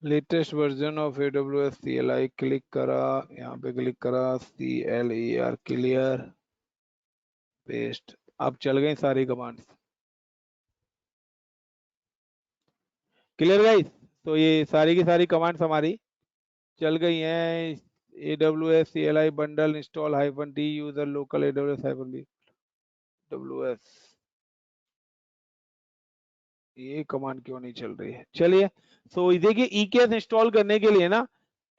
Latest version of AWS CLI click करा, यहाँ पे क्लिक करा, CLER क्लियर, पेस्ट। अब चल गई सारी कमांड्स। Clear guys? तो ये सारी की सारी कमांड्स हमारी चल गई हैं। AWS CLI bundle install -t user local AWS -b AWS, ये कमांड क्यों नहीं चल रही है? चलिए, सो देखिए EKS इंस्टॉल करने के लिए ना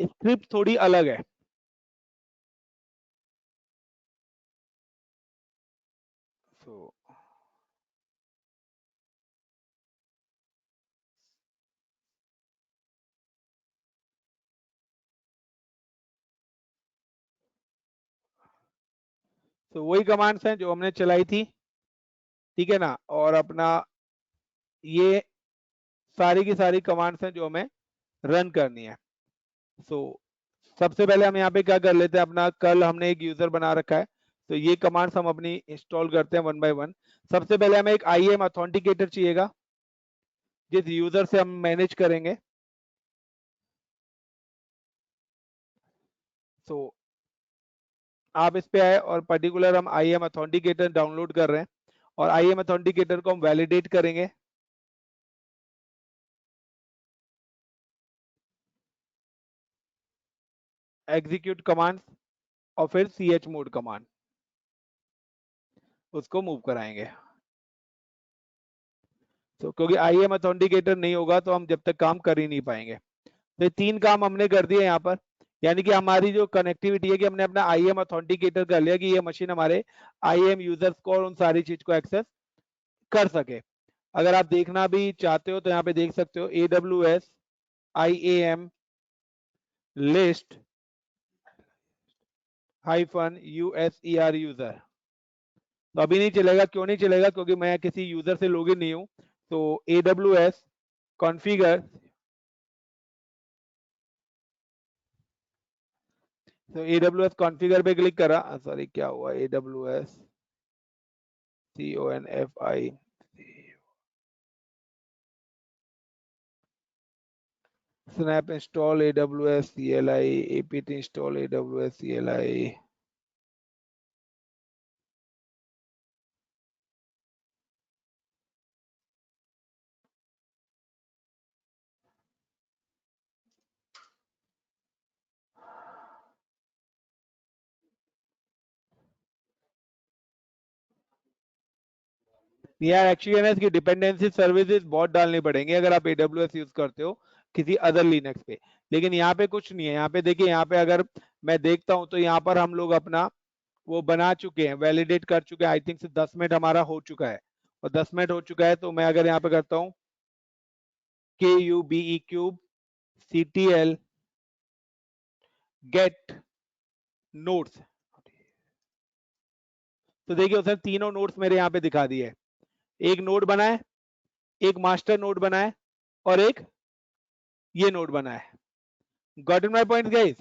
स्क्रिप्ट थोड़ी अलग है। सो तो वही कमांड्स हैं जो हमने चलाई थी, ठीक है ना? और अपना ये सारी की सारी कमांड्स हैं जो हमें रन करनी है। सो सबसे पहले हम यहाँ पे क्या कर लेते हैं, अपना कल हमने एक यूजर बना रखा है, तो ये कमांड्स हम अपनी इंस्टॉल करते हैं वन बाय वन। सबसे पहले हमें एक IAM ऑथेंटिकेटर चाहिएगा जिस यूजर से हम मैनेज करेंगे। सो आप इस पे आए और पर्टिकुलर हम IAM ऑथेंटिकेटर डाउनलोड कर रहे हैं और IAM ऑथेंटिकेटर को हम वैलिडेट करेंगे। एग्जीक्यूट कमांड और फिर chmod कमांड, उसको मूव कराएंगे। तो क्योंकि IAM ऑथेंटिकेटर नहीं होगा तो हम जब तक काम कर ही नहीं पाएंगे। तो ये 3 काम हमने कर दिए यहाँ पर, यानी कि हमारी जो कनेक्टिविटी है कि हमने अपना IAM ऑथेंटिकेटर कर लिया कि ये मशीन हमारे IAM यूजर्स को और उन सारी चीज को एक्सेस कर सके। अगर आप देखना भी चाहते हो तो यहाँ पे देख सकते हो AWS IAM list -user user. तो अभी नहीं चलेगा, क्यों नहीं चलेगा? क्योंकि मैं किसी यूजर से लॉगिन नहीं हूं। तो AWS कॉन्फ़िगर, तो AWS कॉन्फ़िगर पे क्लिक करा, सॉरी क्या हुआ, AWS CONFI, snap install AWS CLI, apt install AWS CLI. यार एक्चुअली ना इसकी डिपेंडेंसी सर्विसेज बहुत डालनी पड़ेंगे अगर आप AWS यूज करते हो किसी अदर लिनक्स पे, लेकिन यहाँ पे कुछ नहीं है। यहाँ पे देखिए, यहाँ पे अगर मैं देखता हूँ तो यहाँ पर हम लोग अपना वो बना चुके हैं, वैलिडेट कर चुके हैं। आई थिंक 10 मिनट हमारा हो चुका है, और 10 मिनट हो चुका है तो मैं अगर यहाँ पे करता हूँ KUBE cube CTL gate notes, तो देखिए उसने तीनों नोट्स मेरे यहाँ पे दिखा दिए। एक नोड बना है, एक मास्टर नोड बना है, और एक ये नोड बना है। Got in my point guys?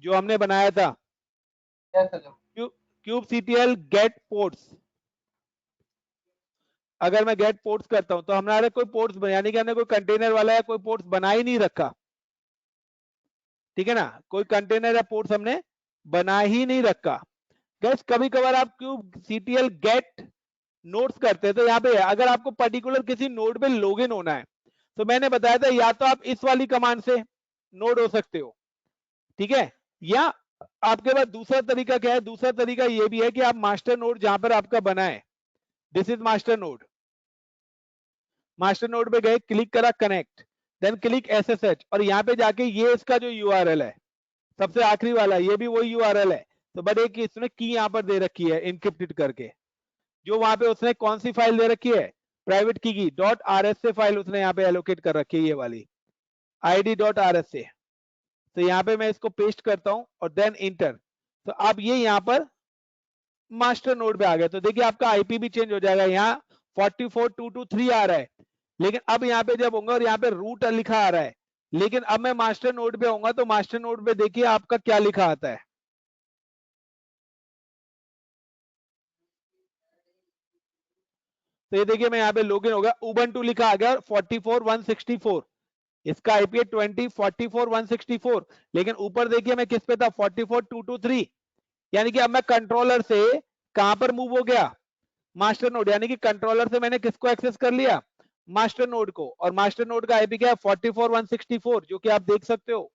जो हमने बनाया था Yes, Sajam. Kube CTL get ports, अगर मैं गेट पोर्ट्स करता हूं तो हमारे कोई पोर्ट्स, यानी कि हमने कोई कंटेनर वाला है कोई पोर्ट्स बना ही नहीं रखा, ठीक है ना, कोई कंटेनर या पोर्ट्स हमने बना ही नहीं रखा। गैस कभी कभार आप क्यूब CTL गेट नोट्स करते हैं तो यहाँ पे अगर आपको पर्टिकुलर किसी नोड पे लॉगिन होना है तो मैंने बताया था या तो आप इस वाली कमांड से नोड हो सकते हो, ठीक है, या आपके पास दूसरा तरीका क्या है, दूसरा तरीका ये भी है कि आप मास्टर नोड जहां पर आपका बना है, this is master node, master node पे गए, क्लिक करा कनेक्ट, देन क्लिक SSH, और यहाँ पे जाके ये इसका जो URL है सबसे आखिरी वाला, ये भी वही URL है, तो बट एक इसने की यहाँ पर दे रखी है इनक्रिप्टेड करके, जो वहां पे उसने कौन सी फाइल दे रखी है, प्राइवेट की .rs से फाइल उसने यहाँ पे एलोकेट कर रखी है, ये वाली id.rs से। तो यहाँ पे मैं इसको पेस्ट करता हूं और देन इंटर, तो अब ये यहाँ पर मास्टर नोड पे आ गया। तो देखिए आपका IP भी चेंज हो जाएगा, यहाँ 44223 आ रहा है, लेकिन अब यहाँ पे जब होगा और यहाँ पे रूट लिखा आ रहा है, लेकिन अब मैं मास्टर नोड पे होऊंगा तो मास्टर नोड पे देखिए आपका क्या लिखा आता है, तो ये देखिए मैं यहाँ पे लॉगिन हो गया, उबंटू लिखा आ गया और 44164, इसका IP है 2044,164, लेकिन ऊपर देखिए मैं किस पे था 44223, यानी कि अब मैं कंट्रोलर से कहां पर मूव हो गया, मास्टर नोड, यानी कि कंट्रोलर से मैंने किसको एक्सेस कर लिया, मास्टर नोड को, और मास्टर नोड का IP क्या है 44164, जो कि आप देख सकते हो।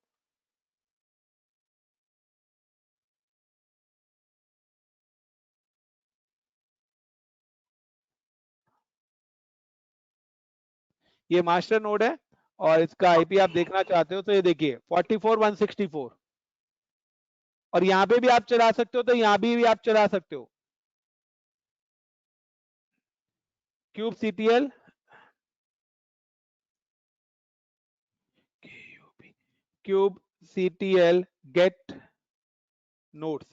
ये मास्टर नोड है और इसका IP आप देखना चाहते हो तो ये देखिए 44164, और यहाँ पे भी आप चला सकते हो, तो यहाँ भी आप चला सकते हो cube CTL cube CTL gate notes,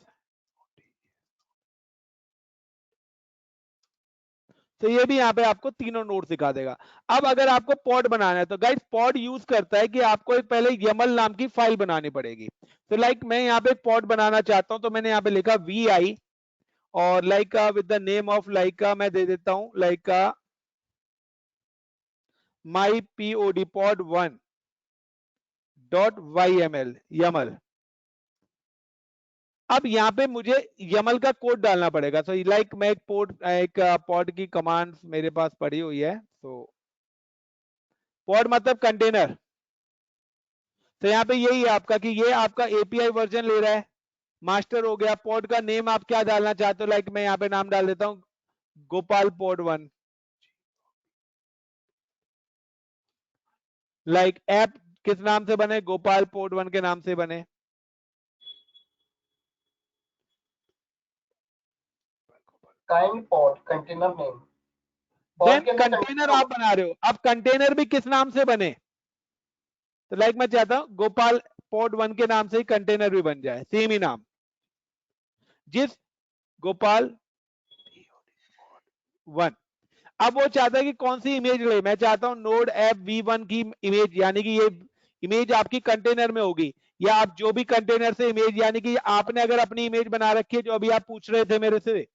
तो ये भी यहाँ पे आपको तीनों नोट्स दिखा देगा। अब अगर आपको पॉड बनाना है तो गाइस पॉड यूज करता है कि आपको एक पहले YAML नाम की फाइल बनानी पड़ेगी। तो लाइक मैं यहाँ पे एक पॉड बनाना चाहता हूं तो मैंने यहाँ पे लिखा VI और like with the name of like मैं दे देता हूं like my POD pod 1 .yml YAML। अब यहाँ पे मुझे YAML का कोड डालना पड़ेगा, तो लाइक मैं एक पॉड की कमांड मेरे पास पड़ी हुई है, तो पॉड मतलब कंटेनर, तो यहाँ पे यही है आपका कि ये आपका API वर्जन ले रहा है, मास्टर हो गया, पॉड का नेम आप क्या डालना चाहते हो, लाइक मैं यहाँ पे नाम डाल देता हूँ गोपाल pod 1, लाइक ऐप किस नाम से बने, गोपाल pod 1 के नाम से बने। kind pod container name then pod के अंदर कंटेनर container आप बना रहे हो, अब कंटेनर भी किस नाम से बने, तो लाइक मैं चाहता हूं गोपाल pod 1 के नाम से ही कंटेनर भी बन जाए, सेम ही नाम, जिस गोपाल 1। अब वो चाहता है कि कौन सी इमेज ले, मैं चाहता हूं नोड ऐप V1 की इमेज, यानी कि ये इमेज आपकी कंटेनर में होगी, या आप जो भी कंटेनर से इमेज, यानी कि आपने अगर अपनी इमेज बना रखी है जो अभी आप पूछ रहे थे मेरे से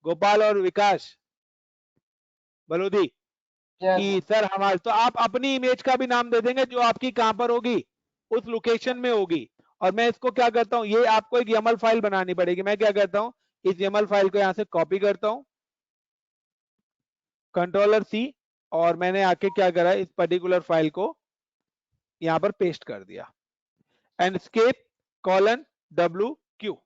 गोपाल और विकास बलोदी, कि सर हमारे, तो आप अपनी इमेज का भी नाम दे देंगे जो आपकी कहां पर होगी, उस लोकेशन में होगी। और मैं इसको क्या करता हूं, ये आपको एक YAML फाइल बनानी पड़ेगी। मैं क्या करता हूं, इस YAML फाइल को यहां से कॉपी करता हूं, Ctrl+C, और मैंने आके क्या करा, इस पर्टिकुलर फाइल को यहां पर पेस्ट कर दिया, ESC::WQ।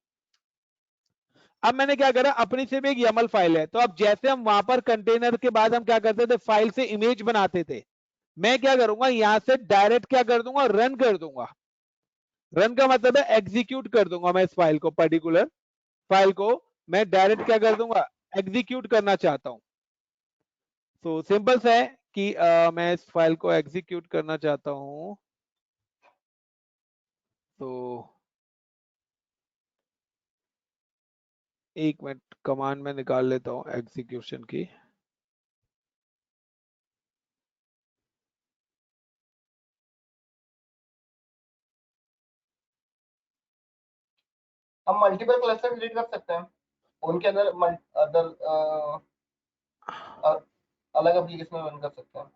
अब मैंने क्या करा, अपनी सिर्फ एक YAML फाइल है, तो अब जैसे हम वहां पर कंटेनर के बाद हम क्या करते थे, फाइल से इमेज बनाते थे, मैं क्या करूंगा, यहां से डायरेक्ट क्या कर दूंगा, रन कर दूंगा। रन का मतलब है एग्जीक्यूट कर दूंगा। मैं इस फाइल को, पर्टिकुलर फाइल को मैं डायरेक्ट क्या कर दूंगा, एग्जीक्यूट करना चाहता हूं। तो सिंपल सा है कि मैं इस फाइल को एग्जीक्यूट करना चाहता हूं, तो एक मिनट कमांड में निकाल लेता हूं एग्जीक्यूशन की। हम मल्टीपल क्लस्टर डिलीट कर सकते हैं, उनके अंदर अदर अलग एप्लीकेशन रन कर सकते हैं।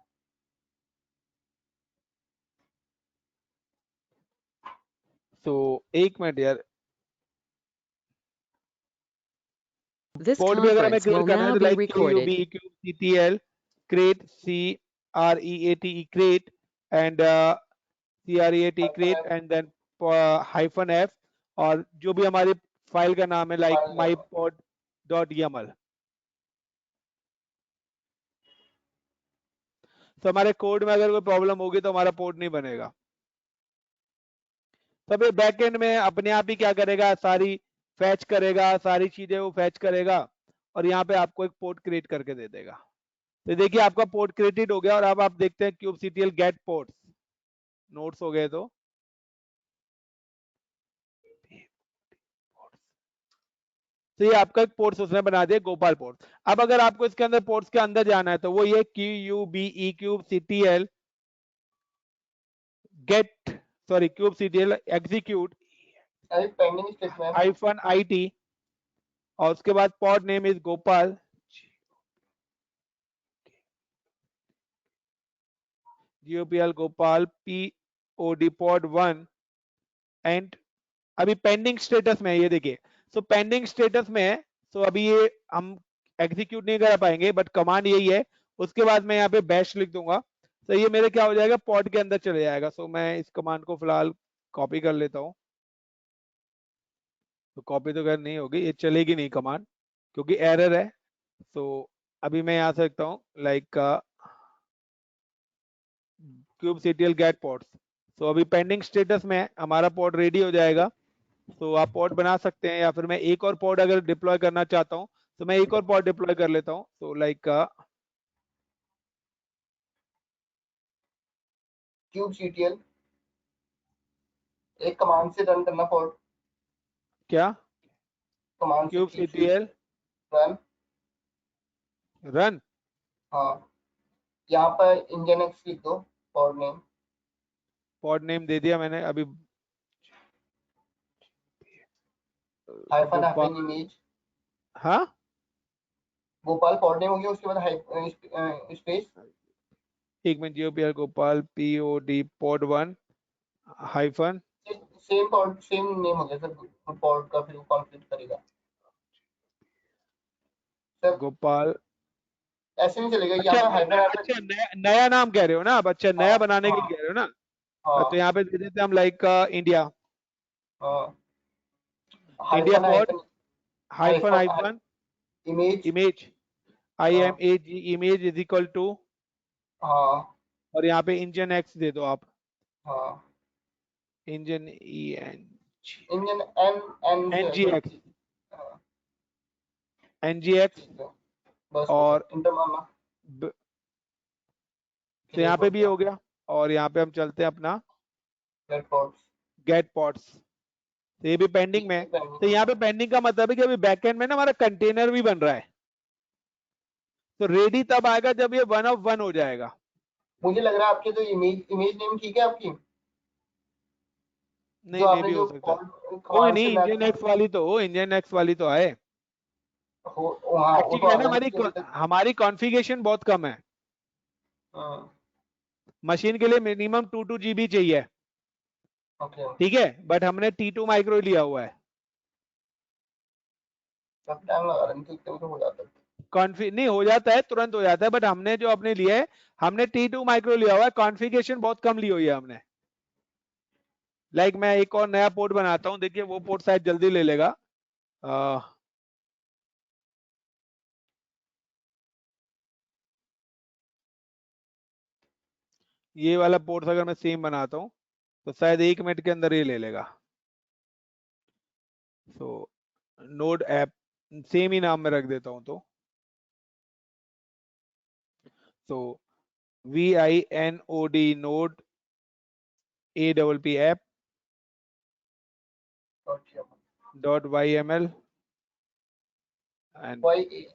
तो एक मिनट यार, This पोर्ट भी अगर हमें conference will क्रिएट करना है now तो be like recorded. QUBEQCTL create CREATE create and CREATE create and then -f, और जो भी हमारी फाइल का नाम है लाइक mypod.yaml। तो हमारे कोड में अगर कोई प्रॉब्लम होगी तो हमारा पोर्ट नहीं बनेगा। तब ये बैकएंड में अपने आप ही क्या करेगा, सारी फैच करेगा, सारी चीजें वो फैच करेगा, और यहाँ पे आपको एक पोर्ट क्रिएट करके दे देगा। तो देखिए आपका पोर्ट क्रिएटेड हो गया, और अब आप देखते हैं kubectl गेट पोर्ट्स नोट्स हो गए। तो ये आपका एक पोर्ट्स उसने बना दिया, गोपाल पोर्ट। अब अगर आपको इसके अंदर पोर्ट्स के अंदर जाना है तो वो ये kubectl get, sorry kubectl execute अभी पेंडिंग स्टेट में है। -it, और उसके बाद pod name is Gopal, GOPL Gopal POD pod 1, and अभी पेंडिंग स्टेटस में है ये देखिए। सो पेंडिंग स्टेटस में है, सो अभी ये हम एग्जीक्यूट नहीं कर पाएंगे, बट कमांड यही है। उसके बाद मैं यहाँ पे बैश लिख दूंगा, तो ये मेरे क्या हो जाएगा, पॉड के अंदर चले जाएगा। सो मैं इस कमांड को फिलहाल कॉपी कर लेता हूँ। तो कॉपी तो खैर नहीं होगी, ये चलेगी नहीं कमांड क्योंकि एरर है। तो अभी मैं यहाँ से लिखता हूँ लाइक kubectl गेट पोर्ट्स। तो अभी पेंडिंग स्टेटस में है, हमारा पोर्ट रेडी हो जाएगा। तो आप पोर्ट बना सकते हैं, या फिर मैं एक और पोर्ट अगर डिप्लॉय करना चाहता हूँ तो मैं एक और पोर्ट डिप्लॉय कर लेता हूँ। तो लाइक kubectl एक कमांड से रन करना पोर्ट, क्या, कमांड से kubectl रन। रन, हाँ, यहाँ पर nginx लिख दो पोर्ट नेम। पोर्ट नेम दे दिया मैंने अभी, हाइफन इमेज, हाँ गोपाल पोर्ट नेम हो गया, उसके बाद स्पेस, एक minute, GOPL Gopal POD pod 1 hyphen, same port same name हो गया सर, पोर्ट का फिर कॉन्फ्लिक्ट करेगा सर, गोपाल। ऐसे नहीं चलेगा। अच्छा यहाँ पर अच्छा, नया नाम कह रहे हो ना आप, अच्छा नया बनाने के लिए कह रहे हो ना। हाँ तो यहाँ पे दे देते हैं हम लाइक इंडिया, हाँ, India hyphen port hyphen image, image IMAG image is equal to, हाँ और यहाँ पे इंजन एक्स दे दो आप, हाँ, इंजन इंजन NGX हाँ, NGX, ठीक है, बस और इंटर मारना। तो यहाँ पे भी हो गया। और यहाँ पे हम चलते हैं अपना गेट पोर्ट्स, तो ये भी पेंडिंग में है। तो यहाँ पे पेंडिंग का मतलब है कि अभी बैकएंड में ना हमारा कंटेनर भी बन रहा है, तो रेडी तब आएगा जब ये 1 of 1 हो जाएगा। मुझे लग रहा है आपके तो इमेज नेम ठीक है आपकी, नहीं जो मे आपने भी हो जो सकता है, कोई नहीं, इंजन एक्स वाली तो हो, इंजन एक्स वाली तो आए। हाँ, वो एक्चुअली तो है आ ना, जाएगी अभी तक। हमारी कॉन्फ़िगरेशन बहुत कम है। मशीन के लिए मिनिमम 2 GB चाहिए, ओके, ठीक है, बट हमने T2 माइक्रो लिया हुआ है। तब टाइम लगा रहा है, इतने में तो हो जाता है। कॉन्फ़िग नहीं हो जाता है, तुरंत हो जाता है, बट हमने जो अपने लिए है, हमने T2 माइक्रो लिया हुआ है, कॉन्फ़िगरेशन बहुत कम ली हुई है हमने। मैं एक और नया पोर्ट बनाता हूं, देखिए वो पोर्ट शायद जल्दी ले लेगा। ये वाला पोर्ट अगर मैं सेम बनाता हूं तो शायद 1 मिनट के अंदर ये ले लेगा। सो नोड ऐप सेम ही नाम में रख देता हूं तो VINOD node APP app .yml and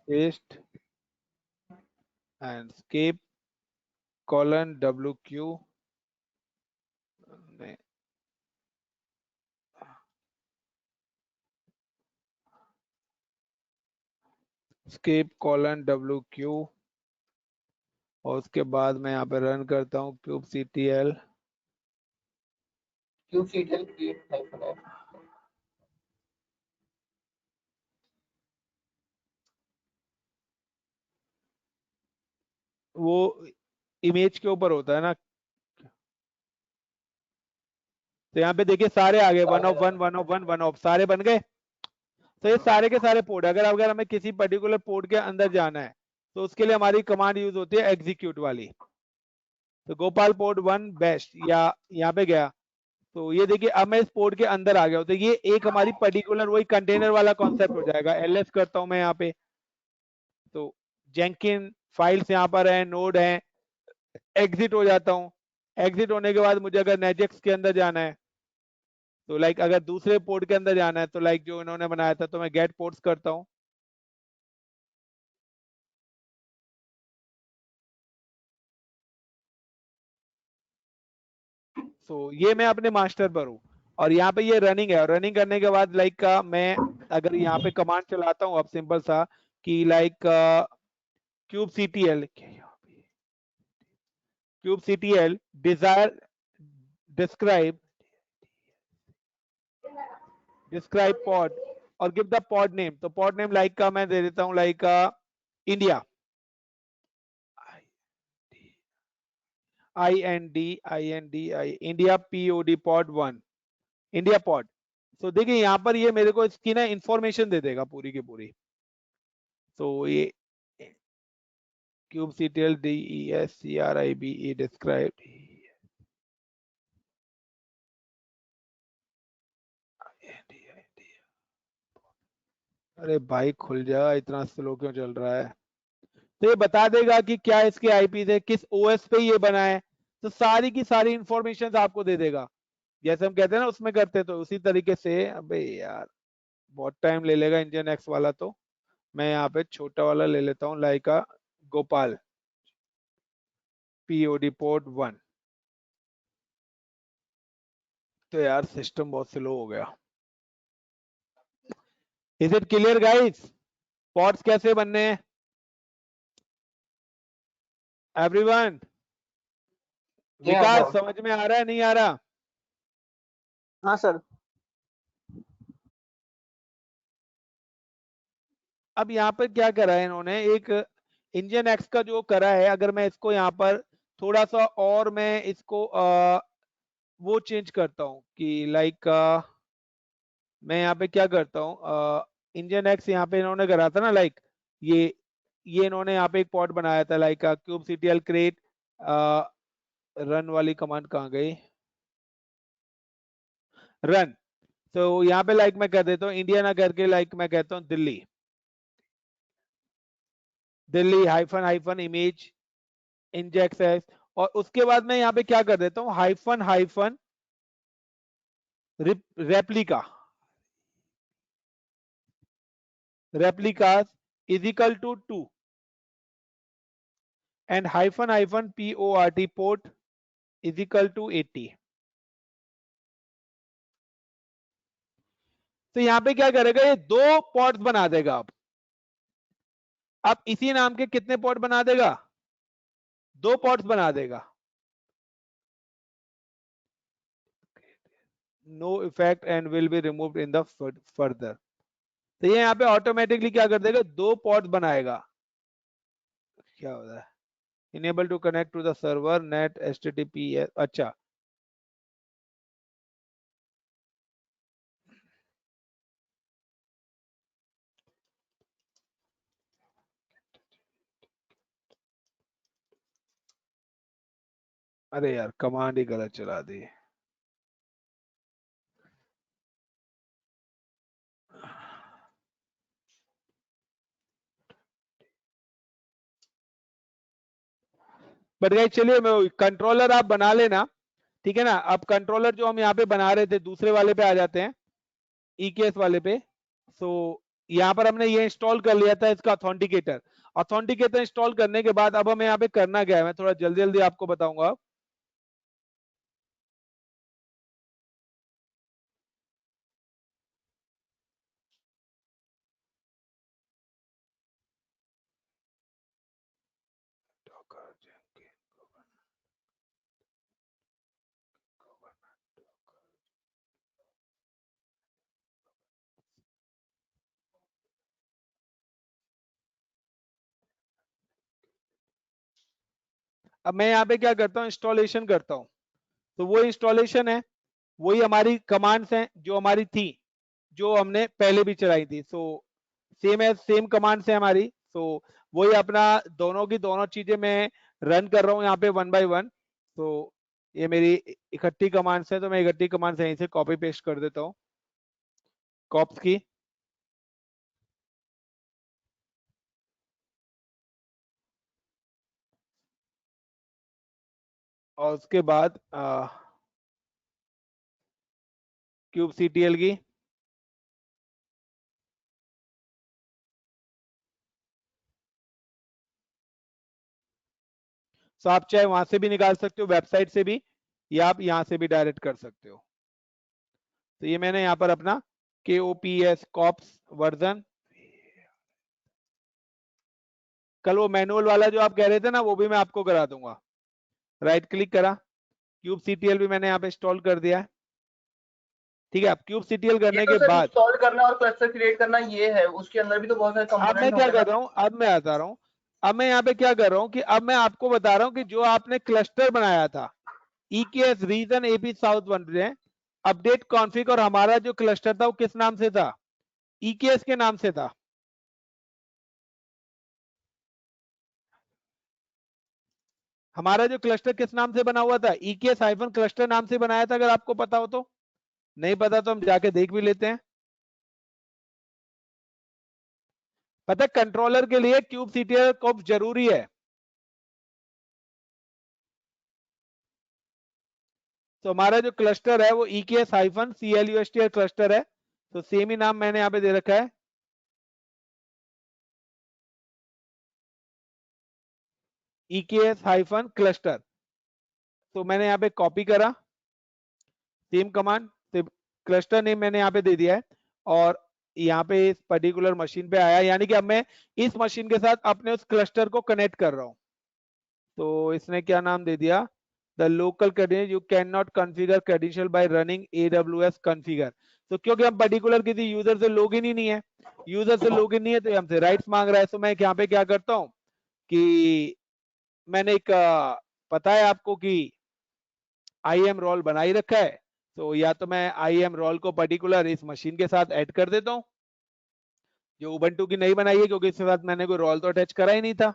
paste and escape :WQ escape :WQ और उसके बाद मैं यहाँ पे रन करता हूँ kubectl kubectl create हाइफन है। वो इमेज के ऊपर होता है ना, तो यहाँ पे देखिए सारे आ गए, 1 of 1 1 of 1 1 of सारे बन गए। तो ये सारे के सारे पोर्ट, अगर हमें किसी पर्टिकुलर पोर्ट के अंदर जाना है तो उसके लिए हमारी कमांड यूज होती है एग्जीक्यूट वाली। तो गोपाल पोर्ट 1 बेस्ट, या यहाँ पे गया तो ये देखिए अब मैं इस पोर्ट के अंदर आ गया, तो ये एक हमारी पर्टिकुलर वही कंटेनर वाला कॉन्सेप्ट हो जाएगा। ls करता हूं मैं यहाँ पे, तो जेंकिन फाइल्स यहाँ पर है, नोड है, एग्जिट हो जाता हूँ। एग्जिट होने के बाद मुझे अगर नेजेक्स के अंदर जाना है तो अगर दूसरे पोर्ट के अंदर जाना है तो जो इन्होंने बनाया था तो मैं गेट पोर्ट्स करता हूँ। ये मैं अपने मास्टर पर हूँ और यहाँ पे ये रनिंग है, और रनिंग करने के बाद का मैं अगर यहाँ पे कमांड चलाता हूँ अब सिंपल सा कि kubectl डिजायर डिस्क्राइब pod और गिव द pod नेम। तो pod नेम का मैं दे देता हूँ India, India POD pod 1 India pod। तो देखिए यहाँ पर ये मेरे को इसकी ना इंफॉर्मेशन दे देगा पूरी की पूरी। तो ये kubectl DESCRIBE डिस्क्राइब, अरे भाई खुल जा, इतना स्लो क्यों चल रहा है। तो ये बता देगा कि क्या इसके आईपी है, किस ओएस पे ये बना है, तो सारी की सारी इंफॉर्मेशन आपको दे देगा। जैसे हम कहते हैं ना उसमें करते तो उसी तरीके से। अबे यार बहुत टाइम ले लेगा इंजन एक्स वाला, तो मैं यहाँ पे छोटा वाला ले लेता हूँ गोपाल POD पोर्ट 1। तो यार सिस्टम बहुत स्लो हो गया। Is it clear guys? Ports कैसे बनने हैं एवरीवन? विकास समझ में आ रहा है नहीं आ रहा? हाँ सर। अब यहाँ पर क्या करा है इन्होंने, एक इंजन एक्स का जो करा है, अगर मैं इसको यहाँ पर थोड़ा सा और मैं इसको वो चेंज करता हूँ कि मैं यहाँ पे क्या करता हूँ, इंजन एक्स यहाँ पे इन्होंने करा था ना ये इन्होंने यहाँ पे एक पॉट बनाया था kubectl create रन वाली कमांड कहाँ गई, रन। तो यहाँ पे मैं कर देता हूँ इंडिया ना करके मैं कहता हूँ दिल्ली -इमेज इंजेक्स है, और उसके बाद मैं यहाँ पे क्या कर देता हूँ hyphen replicas is equal to 2 and hyphen PORT port is equal to 80। तो यहाँ पे क्या करेगा, ये 2 पॉट्स बना देगा। अब इसी नाम के कितने पॉट बना देगा? 2 पॉट्स बना देगा, no effect and will be removed in the further. तो ये यहाँ पे ऑटोमेटिकली क्या कर देगा, 2 पॉट्स बनाएगा। क्या होता है, enable to connect to the server net HTTPS। अच्छा, अरे यार कमांड ही गलत चला दी। बट गाइस चलिए, मैं कंट्रोलर आप बना लेना, ठीक है ना। अब कंट्रोलर जो हम यहाँ पे बना रहे थे दूसरे वाले पे आ जाते हैं, EKS वाले पे। सो यहाँ पर हमने ये इंस्टॉल कर लिया था इसका ऑथेंटिकेटर। ऑथेंटिकेटर इंस्टॉल करने के बाद अब हमें यहाँ पे करना क्या है, मैं थोड़ा जल्दी जल्दी आपको बताऊंगा। अब मैं यहाँ पे क्या करता हूँ, इंस्टॉलेशन करता हूँ। तो वो इंस्टॉलेशन है, वही हमारी कमांड्स हैं जो हमारी थी, जो हमने पहले भी चलाई थी। सो सेम है, सेम कमांड्स है हमारी। सो वही अपना दोनों की दोनों चीजें मैं रन कर रहा हूँ यहाँ पे 1 by 1। तो ये मेरी इकट्ठी कमांड्स है, तो मैं इकट्ठी कमांड्स यहीं से कॉपी पेस्ट कर देता हूँ कॉप्स की। और उसके बाद kubectl की, तो आप चाहे वहां से भी निकाल सकते हो, वेबसाइट से भी, या आप यहां से भी डायरेक्ट कर सकते हो। तो ये मैंने यहाँ पर अपना KOPS कॉप्स वर्जन, कल वो मैनुअल वाला जो आप कह रहे थे ना, वो भी मैं आपको करा दूंगा। राइट क्लिक करा, kubectl भी मैंने यहाँ पे इंस्टॉल कर दिया है, ठीक है। अब kubectl ये करने तो के सर बाद इंस्टॉल करना और क्लस्टर क्रिएट करना ये है, उसके अंदर भी तो बहुत सारे अब मैं कंपोनेंट क्या होंगे कर ना। रहा हूँ, अब मैं आता रहा हूँ। अब मैं यहाँ पे क्या कर रहा हूँ कि अब मैं आपको बता रहा हूँ कि जो आपने क्लस्टर बनाया था EKS रीजन AP साउथ 1 में, अपडेट कॉन्फ़िग, और हमारा जो क्लस्टर था वो किस नाम से था, EKS के नाम से था। हमारा जो क्लस्टर किस नाम से बना हुआ था, EKS- क्लस्टर नाम से बनाया था, अगर आपको पता हो तो। नहीं पता तो हम जाके देख भी लेते हैं। पता है कंट्रोलर के लिए kubectl कॉप जरूरी है। तो हमारा जो क्लस्टर है वो EKS-CLUSTL क्लस्टर है। तो सेम ही नाम मैंने यहाँ पे दे रखा है, EKS-क्लस्टर। तो मैंने यहाँ पे कॉपी करा सेम कमांड, क्लस्टर नेम मैंने यहाँ पे दे दिया है, और यहाँ पे इस पर्टिकुलर मशीन पे आया, यानी कि अब मैं इस मशीन के साथ अपने उस क्लस्टर को कनेक्ट कर रहा हूँ। तो इसने क्या नाम दे दिया, the local credential you can not configure credential bye running AWS configure. तो क्योंकि हम पर्टिकुलर किसी यूजर से लॉगिन ही नहीं है, यूजर से लॉगिन नहीं है, तो हमसे राइट्स मांग रहा है। तो मैं यहाँ पे क्या करता हूँ कि मैंने एक पता है आपको कि IAM रोल बना ही रखा है। तो या तो मैं IAM रोल को पर्टिकुलर इस मशीन के साथ ऐड कर देता हूँ, जो उबंटू की नहीं बनाई है, क्योंकि इसके साथ मैंने कोई रोल तो अटैच करा ही नहीं था।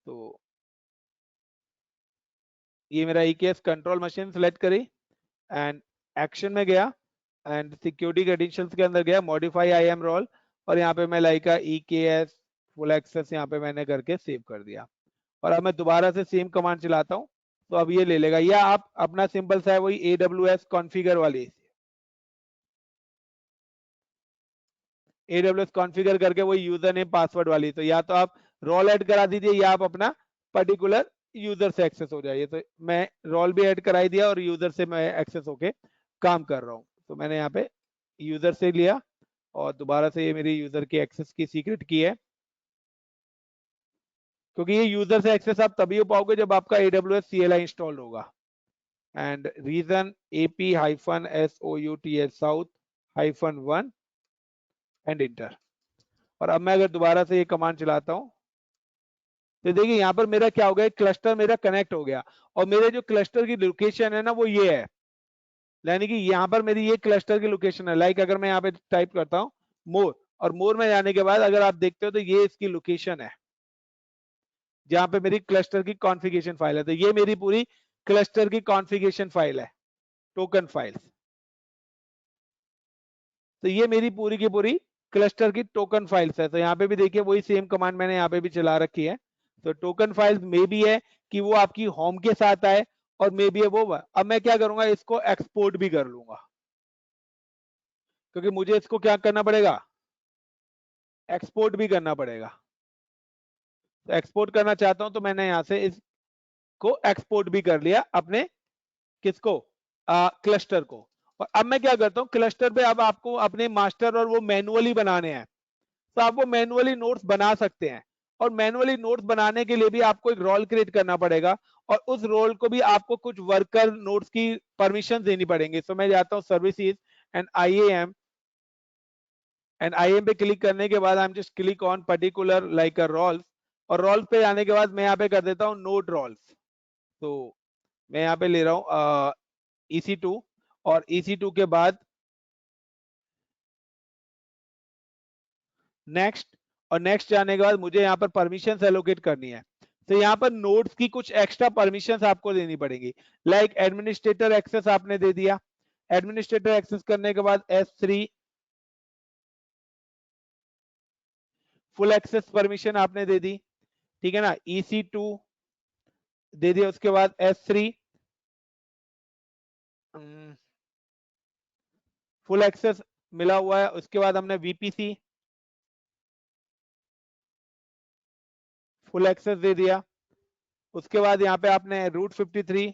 तो ये मेरा EKS कंट्रोल मशीन सेलेक्ट करी, एंड एक्शन में गया, एंड सिक्योरिटी क्रेडेंशियल्स के अंदर गया, मॉडिफाई IAM रोल, और यहाँ पे मैं लाइक EKS फुल एक्सेस यहाँ पे मैंने करके सेव कर दिया। और अब मैं दोबारा से सेम कमांड चलाता हूँ, तो अब ये ले लेगा, या आप अपना सिंपल सा है वही AWS कॉन्फ़िगर वाली, AWS कॉन्फ़िगर करके वही यूजर नेम पासवर्ड वाली। तो या तो आप रोल ऐड करा दीजिए, या आप अपना पर्टिकुलर यूजर से एक्सेस हो जाइए। तो मैं रोल भी ऐड कराई दिया, और यूजर से मैं एक्सेस होके काम कर रहा हूँ। तो मैंने यहाँ पे यूजर से लिया, और दोबारा से ये मेरी यूजर की एक्सेस की सीक्रेट की है। क्योंकि ये यूजर से एक्सेस आप तभी हो पाओगे जब आपका AWS CLI इंस्टॉल होगा। And region AP-SOUTH -1 and enter. और अब मैं अगर दोबारा से ये कमांड चलाता हूं तो देखिए यहाँ पर मेरा क्या हो गया, क्लस्टर मेरा कनेक्ट हो गया और मेरे जो क्लस्टर की लोकेशन है ना वो ये है, यानी कि यहाँ पर मेरी ये क्लस्टर की लोकेशन है। लाइक अगर मैं यहाँ पे टाइप करता हूँ मोर, और मोर में जाने के बाद अगर आप देखते हो तो ये इसकी लोकेशन है जहां पे मेरी क्लस्टर की कॉन्फ़िगरेशन फाइल है। तो ये मेरी पूरी क्लस्टर की कॉन्फ़िगरेशन फाइल है, टोकन फाइल्स। तो ये मेरी पूरी की पूरी क्लस्टर की टोकन फाइल्स है। तो यहाँ पे भी देखिए वही सेम कमांड मैंने यहाँ पे भी चला रखी है। तो टोकन फाइल्स में भी है कि वो आपकी होम के साथ आए, और मे भी है वो। अब मैं क्या करूंगा, इसको एक्सपोर्ट भी कर लूंगा, क्योंकि मुझे इसको क्या करना पड़ेगा, एक्सपोर्ट भी करना पड़ेगा। तो एक्सपोर्ट करना चाहता हूं तो मैंने यहां से इसको एक्सपोर्ट भी कर लिया अपने किसको, क्लस्टर को। और अब मैं क्या करता हूं, क्लस्टर पे अब आपको अपने मास्टर और वो मैनुअली बनाने हैं, तो आप वो मैनुअली नोट्स बना सकते हैं। और मैनुअली नोट्स बनाने के लिए भी आपको एक रोल क्रिएट करना पड़ेगा, और उस रोल को भी आपको कुछ वर्कर नोट्स की परमिशन देनी पड़ेंगी। तो मैं जाता हूं services and IAM, and IAM पे क्लिक करने के बाद I am just click on particular like a Rolls, और रोल्स पे जाने के बाद मैं यहाँ पे कर देता हूँ नोट रोल्स। तो मैं यहाँ पे ले रहा हूँ EC2, और EC2 के बाद नेक्स्ट, और नेक्स्ट जाने के बाद मुझे यहाँ पर परमिशंस एलोकेट करनी है। तो यहाँ पर नोड्स की कुछ एक्स्ट्रा परमिशंस आपको देनी पड़ेगी। लाइक एडमिनिस्ट्रेटर एक्सेस आपने दे दिया, एडमिनिस्ट्रेटर एक्सेस करने के बाद S3 फुल एक्सेस परमिशन आपने दे दी, ठीक है ना। EC2 दे दिया, उसके बाद S3 फुल एक्सेस मिला हुआ है। उसके बाद हमने VPC फुल एक्सेस दे दिया। उसके बाद यहाँ पे आपने रूट 53,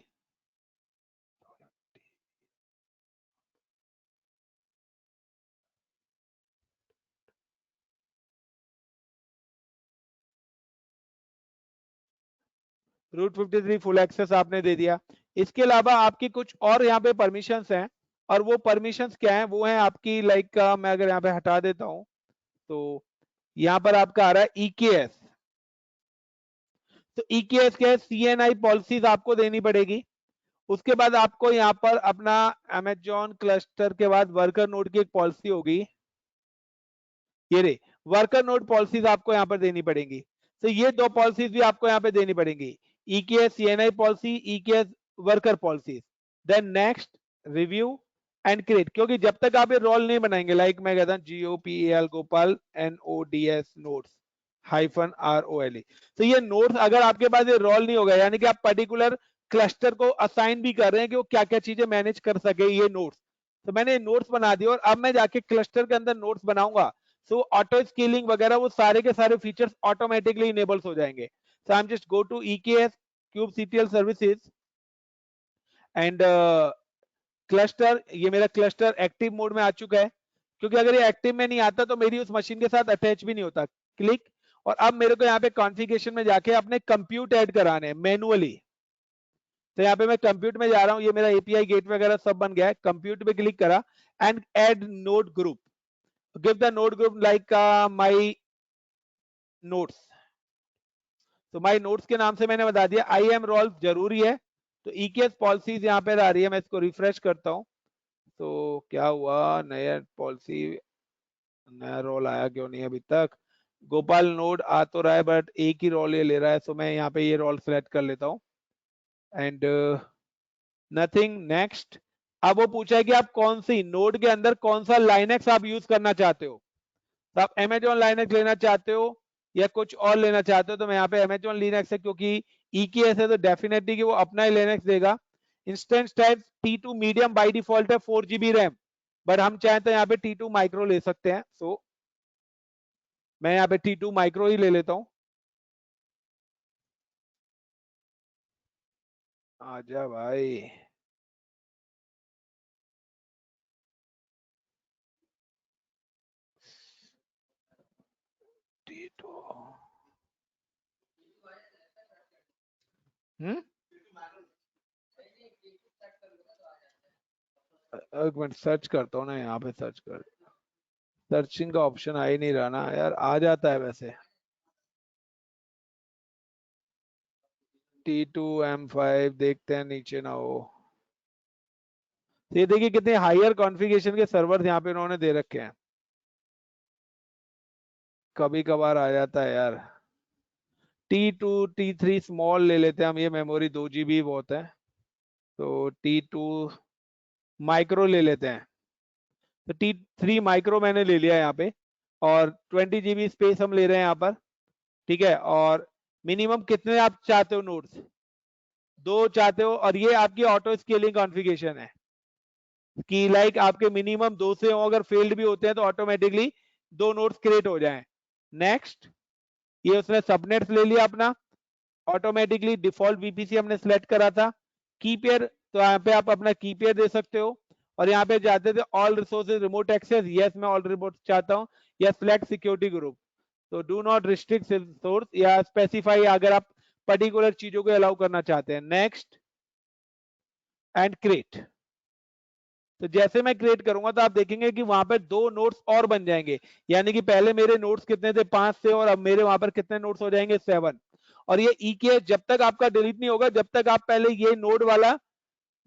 रूट 53 फुल एक्सेस आपने दे दिया। इसके अलावा आपकी कुछ और यहाँ पे परमिशंस हैं, और वो परमिशंस क्या है, वो है आपकी लाइक मैं अगर यहाँ पे हटा देता हूं तो यहाँ पर आपका आ रहा है EKS। तो EKS क्या है, CNI पॉलिसीज आपको देनी पड़ेगी। उसके बाद आपको यहाँ पर अपना अमेजॉन क्लस्टर के बाद वर्कर नोड की एक पॉलिसी होगी, ये रे वर्कर नोड पॉलिसीज आपको यहाँ पर देनी पड़ेगी। तो ये दो पॉलिसीज भी आपको यहाँ पे देनी पड़ेगी, EKS CNI policy, EKS worker policies. Then next review and create, क्योंकि जब तक आप ये रोल नहीं बनाएंगे, लाइक मैं कहता हूँ GOPAL Gopal NODS notes -ROLE। तो ये नोट्स अगर आपके पास ये रोल नहीं होगा, यानी कि आप पर्टिकुलर क्लस्टर को असाइन भी कर रहे हैं कि वो क्या क्या चीजें मैनेज कर सके ये नोट्स। तो मैंने नोट्स बना दिए, और अब मैं जाके क्लस्टर के अंदर नोट्स बनाऊंगा, सो ऑटो स्केलिंग वगैरह वो सारे के सारे फीचर्स ऑटोमेटिकली इनेबल्स हो जाएंगे। So I am just go to EKS kubectl services and cluster, ये मेरा क्लस्टर एक्टिव मोड में आ चुका है, क्योंकि अगर ये एक्टिव में नहीं आता तो मेरी उस मशीन के साथ अटैच भी नहीं होता। क्लिक, और अब मेरे को यहाँ पे कॉन्फ़िगरेशन में जाके अपने कंप्यूट ऐड कराने हैं मैनुअली। तो यहाँ पे मैं कंप्यूट में जा रहा हूँ, ये मेरा API गेट वगैरह सब बन गया है। कंप्यूट पे क्लिक करा and add node group, give the node group like my notes. तो माई नोट्स के नाम से मैंने बता दिया। IAM रोल जरूरी है। तो EKS पॉलिसीज यहाँ पे आ रही है, मैं इसको रिफ्रेश करता हूँ। तो क्या हुआ, नया पॉलिसी नया रोल आया क्यों नहीं अभी तक। गोपाल नोड आ तो रहा है बट एक ही रोल ये ले रहा है, सो मैं यहाँ पे ये रोल सेलेक्ट कर लेता हूँ एंड नथिंग नेक्स्ट। अब वो पूछा है कि आप कौन सी नोड के अंदर कौन सा लाइनेक्स आप यूज करना चाहते हो। तो आप Amazon लाइनेक्स लेना चाहते हो या कुछ और लेना चाहते हो, तो मैं यहाँ पे Amazon लिनक्स है, क्योंकि EKS है तो डेफिनेटली कि वो अपना ही लिनक्स देगा। Instance type T2 medium by default है 4 GB रैम, बट हम चाहें तो यहाँ पे T2 माइक्रो ले सकते हैं। सो मैं यहाँ पे T2 माइक्रो ही ले लेता हूँ। आजा भाई, T2 हम्म, एक मिनट सर्च करता हूँ ना, यहाँ पे सर्च कर, सर्चिंग का ऑप्शन आ ही नहीं रहा ना यार, आ जाता है वैसे। T2M5 देखते हैं, नीचे ना हो। ये देखिए कितने हायर कॉन्फ़िगरेशन के सर्वर यहाँ पे उन्होंने दे रखे हैं, कभी कभार आ जाता है यार। T2 T3 स्मॉल ले लेते हैं हम, ये मेमोरी 2 GB बहुत है, तो T2 माइक्रो ले लेते हैं। तो T3 माइक्रो मैंने ले लिया यहाँ पे, और 20 GB स्पेस हम ले रहे हैं यहाँ पर, ठीक है। और मिनिमम कितने आप चाहते हो नोड्स? 2 चाहते हो, और ये आपकी ऑटो स्केलिंग कॉन्फ़िगरेशन है कि लाइक आपके मिनिमम 2 से हो, अगर फेल्ड भी होते हैं तो ऑटोमेटिकली 2 नोड्स क्रिएट हो जाएं। नेक्स्ट, ये उसने सबनेट्स ले लिया अपना, ऑटोमेटिकली डिफॉल्ट वीपीसी हमने सिलेक्ट करा था। की पेयर, तो यहाँ पे आप अपना की पेयर दे सकते हो, और यहाँ पे जाते थे all resources remote access, yes मैं ऑल रिमोट चाहता हूँ, या सिलेक्ट सिक्योरिटी ग्रुप, तो डू नॉट रिस्ट्रिक्ट सोर्स, या स्पेसिफाई अगर आप पर्टिकुलर चीजों को अलाउ करना चाहते हैं। नेक्स्ट एंड क्रिएट, तो जैसे मैं क्रिएट करूंगा तो आप देखेंगे कि वहां पर 2 नोट्स और बन जाएंगे, यानी कि पहले मेरे नोट्स कितने थे 5 से, और अब मेरे वहां पर कितने नोट्स हो जाएंगे 7। और ये EKS जब तक आपका डिलीट नहीं होगा, जब तक आप पहले ये नोड वाला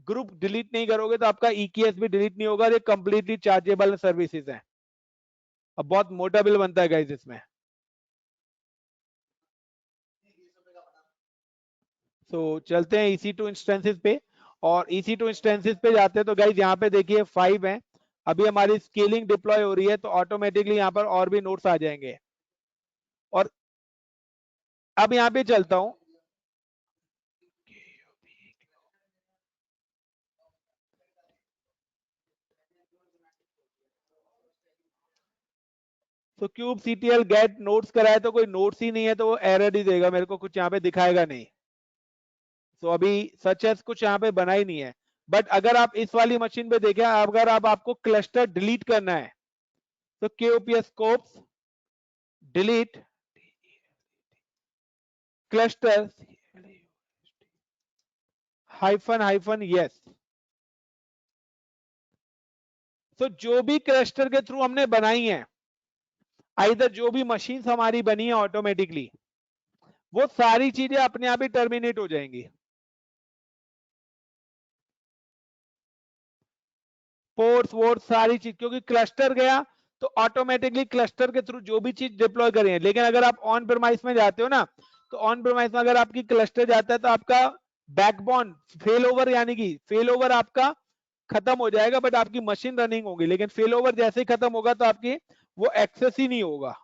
ग्रुप डिलीट नहीं करोगे, तो आपका EKS भी डिलीट नहीं होगा। ये कंप्लीटली चार्जेबल सर्विसेज है, अब बहुत मोटा बिल बनता है गाइस इसमें। तो चलते हैं EC2 इंस्टेंसेस पे, और EC2 इंस्टेंसेस पे जाते हैं तो गाइस यहाँ पे देखिए 5 है, अभी हमारी स्केलिंग डिप्लॉय हो रही है, तो ऑटोमेटिकली यहाँ पर और भी नोट्स आ जाएंगे। और अब यहाँ पे चलता हूं, तो क्यूब CTL गेट नोट्स कराए तो कोई नोट्स ही नहीं है, तो वो एरर ही देगा मेरे को, कुछ यहाँ पे दिखाएगा नहीं। तो अभी सच एज कुछ यहाँ पे बना ही नहीं है। बट अगर आप इस वाली मशीन पे देखें, अगर आप आपको क्लस्टर डिलीट करना है, तो KOPS scopes delete cluster hyphen yes, तो जो भी क्लस्टर के थ्रू हमने बनाई है, आइदर जो भी मशीन हमारी बनी है ऑटोमेटिकली, वो सारी चीजें अपने आप ही टर्मिनेट हो जाएंगी। पोर्ट्स वोर्ट्स सारी चीज, क्योंकि क्लस्टर गया तो ऑटोमेटिकली क्लस्टर के थ्रू जो भी चीज डिप्लॉय करें। लेकिन अगर आप ऑन प्रेमाइस में जाते हो ना, तो ऑन प्रेमाइस में अगर आपकी क्लस्टर जाता है तो आपका बैकबोन फेल ओवर, यानी कि फेल ओवर आपका खत्म हो जाएगा, बट आपकी मशीन रनिंग होगी। लेकिन फेल ओवर जैसे ही खत्म होगा तो आपकी वो एक्सेस ही नहीं होगा।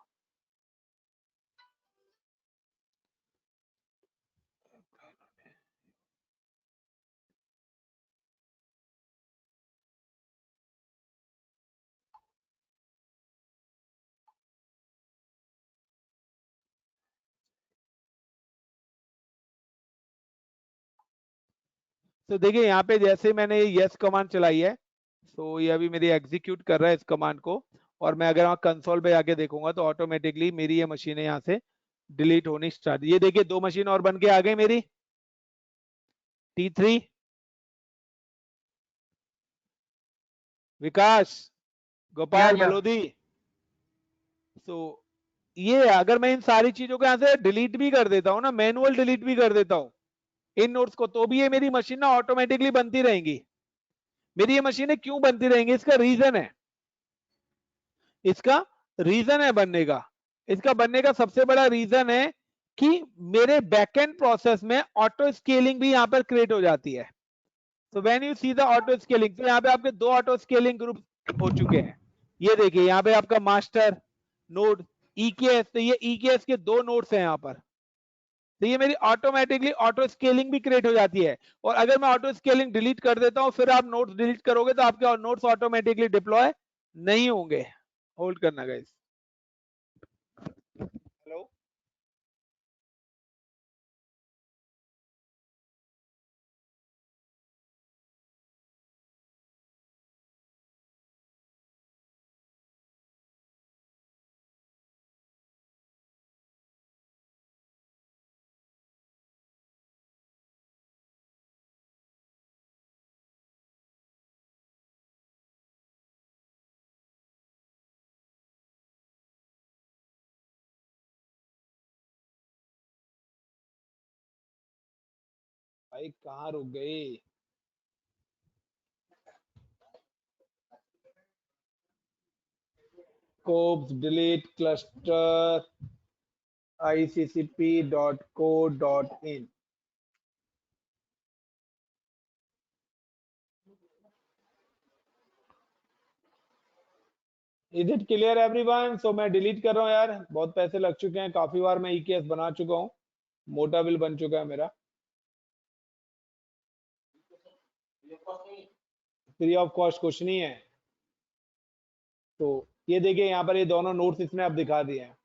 तो देखिए यहाँ पे जैसे मैंने ये यस कमांड चलाई है, तो ये अभी मेरी एग्जीक्यूट कर रहा है इस कमांड को, और मैं अगर वहां कंसोल पे जाके देखूंगा तो ऑटोमेटिकली मेरी ये मशीनें यहाँ से डिलीट होनी स्टार्ट। ये देखिए 2 मशीन और बन के आ गई मेरी, T3 विकास या गोपाल बलोदी। तो ये अगर मैं इन सारी चीजों को यहाँ से डिलीट भी कर देता हूँ ना, मैनुअल डिलीट भी कर देता हूँ इन नोट्स को, तो भी ये मेरी मशीन ना ऑटोमेटिकली बनती रहेंगी। मेरी ये मशीनें क्यों बनती रहेंगी, इसका रीजन है, इसका रीजन है बनने का। इसका बनने का सबसे बड़ा रीजन है कि मेरे बैकएंड प्रोसेस में ऑटो स्केलिंग भी यहां पर क्रिएट हो जाती है। तो when you see the auto scaling, तो यहाँ पे आपके 2 ऑटो स्केलिंग ग्रुप हो चुके हैं। ये देखिए यहाँ पे आपका मास्टर नोड EKS, तो ये EKS के 2 नोड्स हैं यहाँ पर, तो ये मेरी ऑटोमेटिकली ऑटो स्केलिंग भी क्रिएट हो जाती है। और अगर मैं ऑटो स्केलिंग डिलीट कर देता हूं, फिर आप नोट्स डिलीट करोगे तो आपके नोट्स ऑटोमेटिकली डिप्लॉय नहीं होंगे। होल्ड करना गाइस। हेलो। भाई कहाँ रुक गई? scopes delete cluster iccp.co.in. Is it clear everyone? So मैं डिलीट कर रहा हूँ यार, बहुत पैसे लग चुके हैं, काफी बार मैं ईकेएस बना चुका हूँ, मोटा बिल बन चुका है मेरा। फ्री ऑफ कॉस्ट कुछ नहीं है। तो ये देखिए यहाँ पर ये दोनों नोट्स इसने अब दिखा दिए हैं।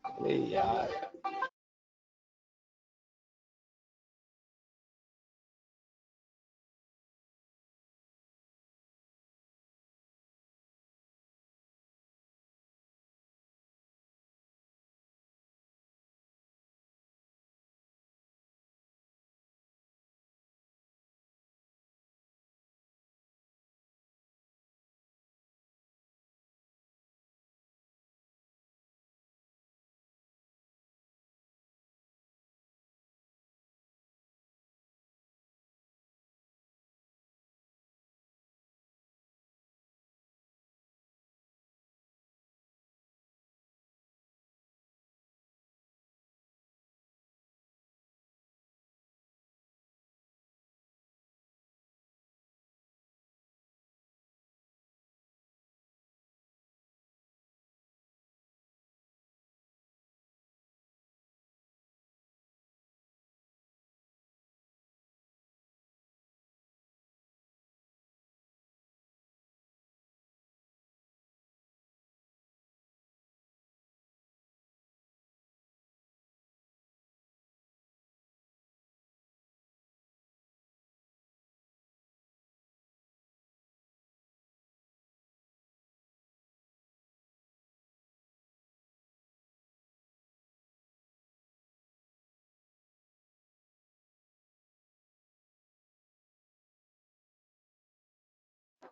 अरे यार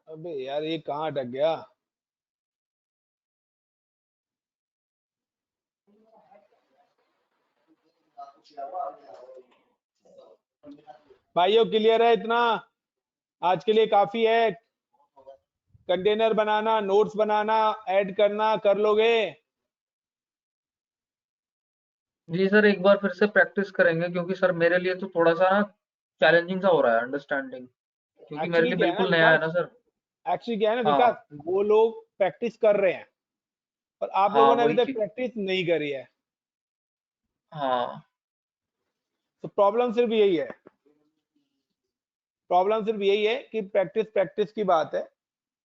अबे यार ये कहाँ अटक गया? भाइयों क्लियर है इतना? आज के लिए काफी है। कंटेनर बनाना, नोट्स बनाना, ऐड करना कर लोगे? जी सर, एक बार फिर से प्रैक्टिस करेंगे क्योंकि सर मेरे लिए तो थोड़ा सा ना चैलेंजिंग सा हो रहा है अंडरस्टैंडिंग, क्योंकि मेरे एक्चुअली लिए क्या है ना बिल्कुल नया है ना विकास, सर। एक्चुअली क्या है ना हाँ विकास, वो लोग प्रैक्टिस कर रहे हैं और आप हाँ, लोगों ने अभी वही तक चीज। प्रैक्टिस नहीं करी है। हाँ तो प्रॉब्लम सिर्फ यही है, प्रॉब्लम सिर्फ यही है कि प्रैक्टिस प्रैक्टिस की बात है।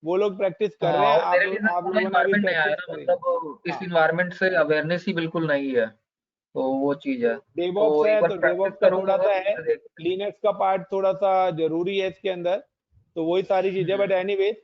वो लोग प्रैक्टिस कर रहे हाँ, हैं, और मेरे लिए सर आप पूरा लोगों ने अभी इन्वायरमेंट नया है प्रैक्टिस ना, करी नहीं। मतलब इस हाँ, इन्वायरमेंट से अवेयरनेस ही बिल्कुल नहीं है, तो वो चीज है। डेवऑप्स तो एक है बार तो प्रैक्टिस डेवऑप्स का करूंगा थोड़ा मैं सा फिर है, से देख। लिनक्स का पार्ट थोड़ा सा जरूरी है इसके अंदर, तो वही सारी चीजें। But anyways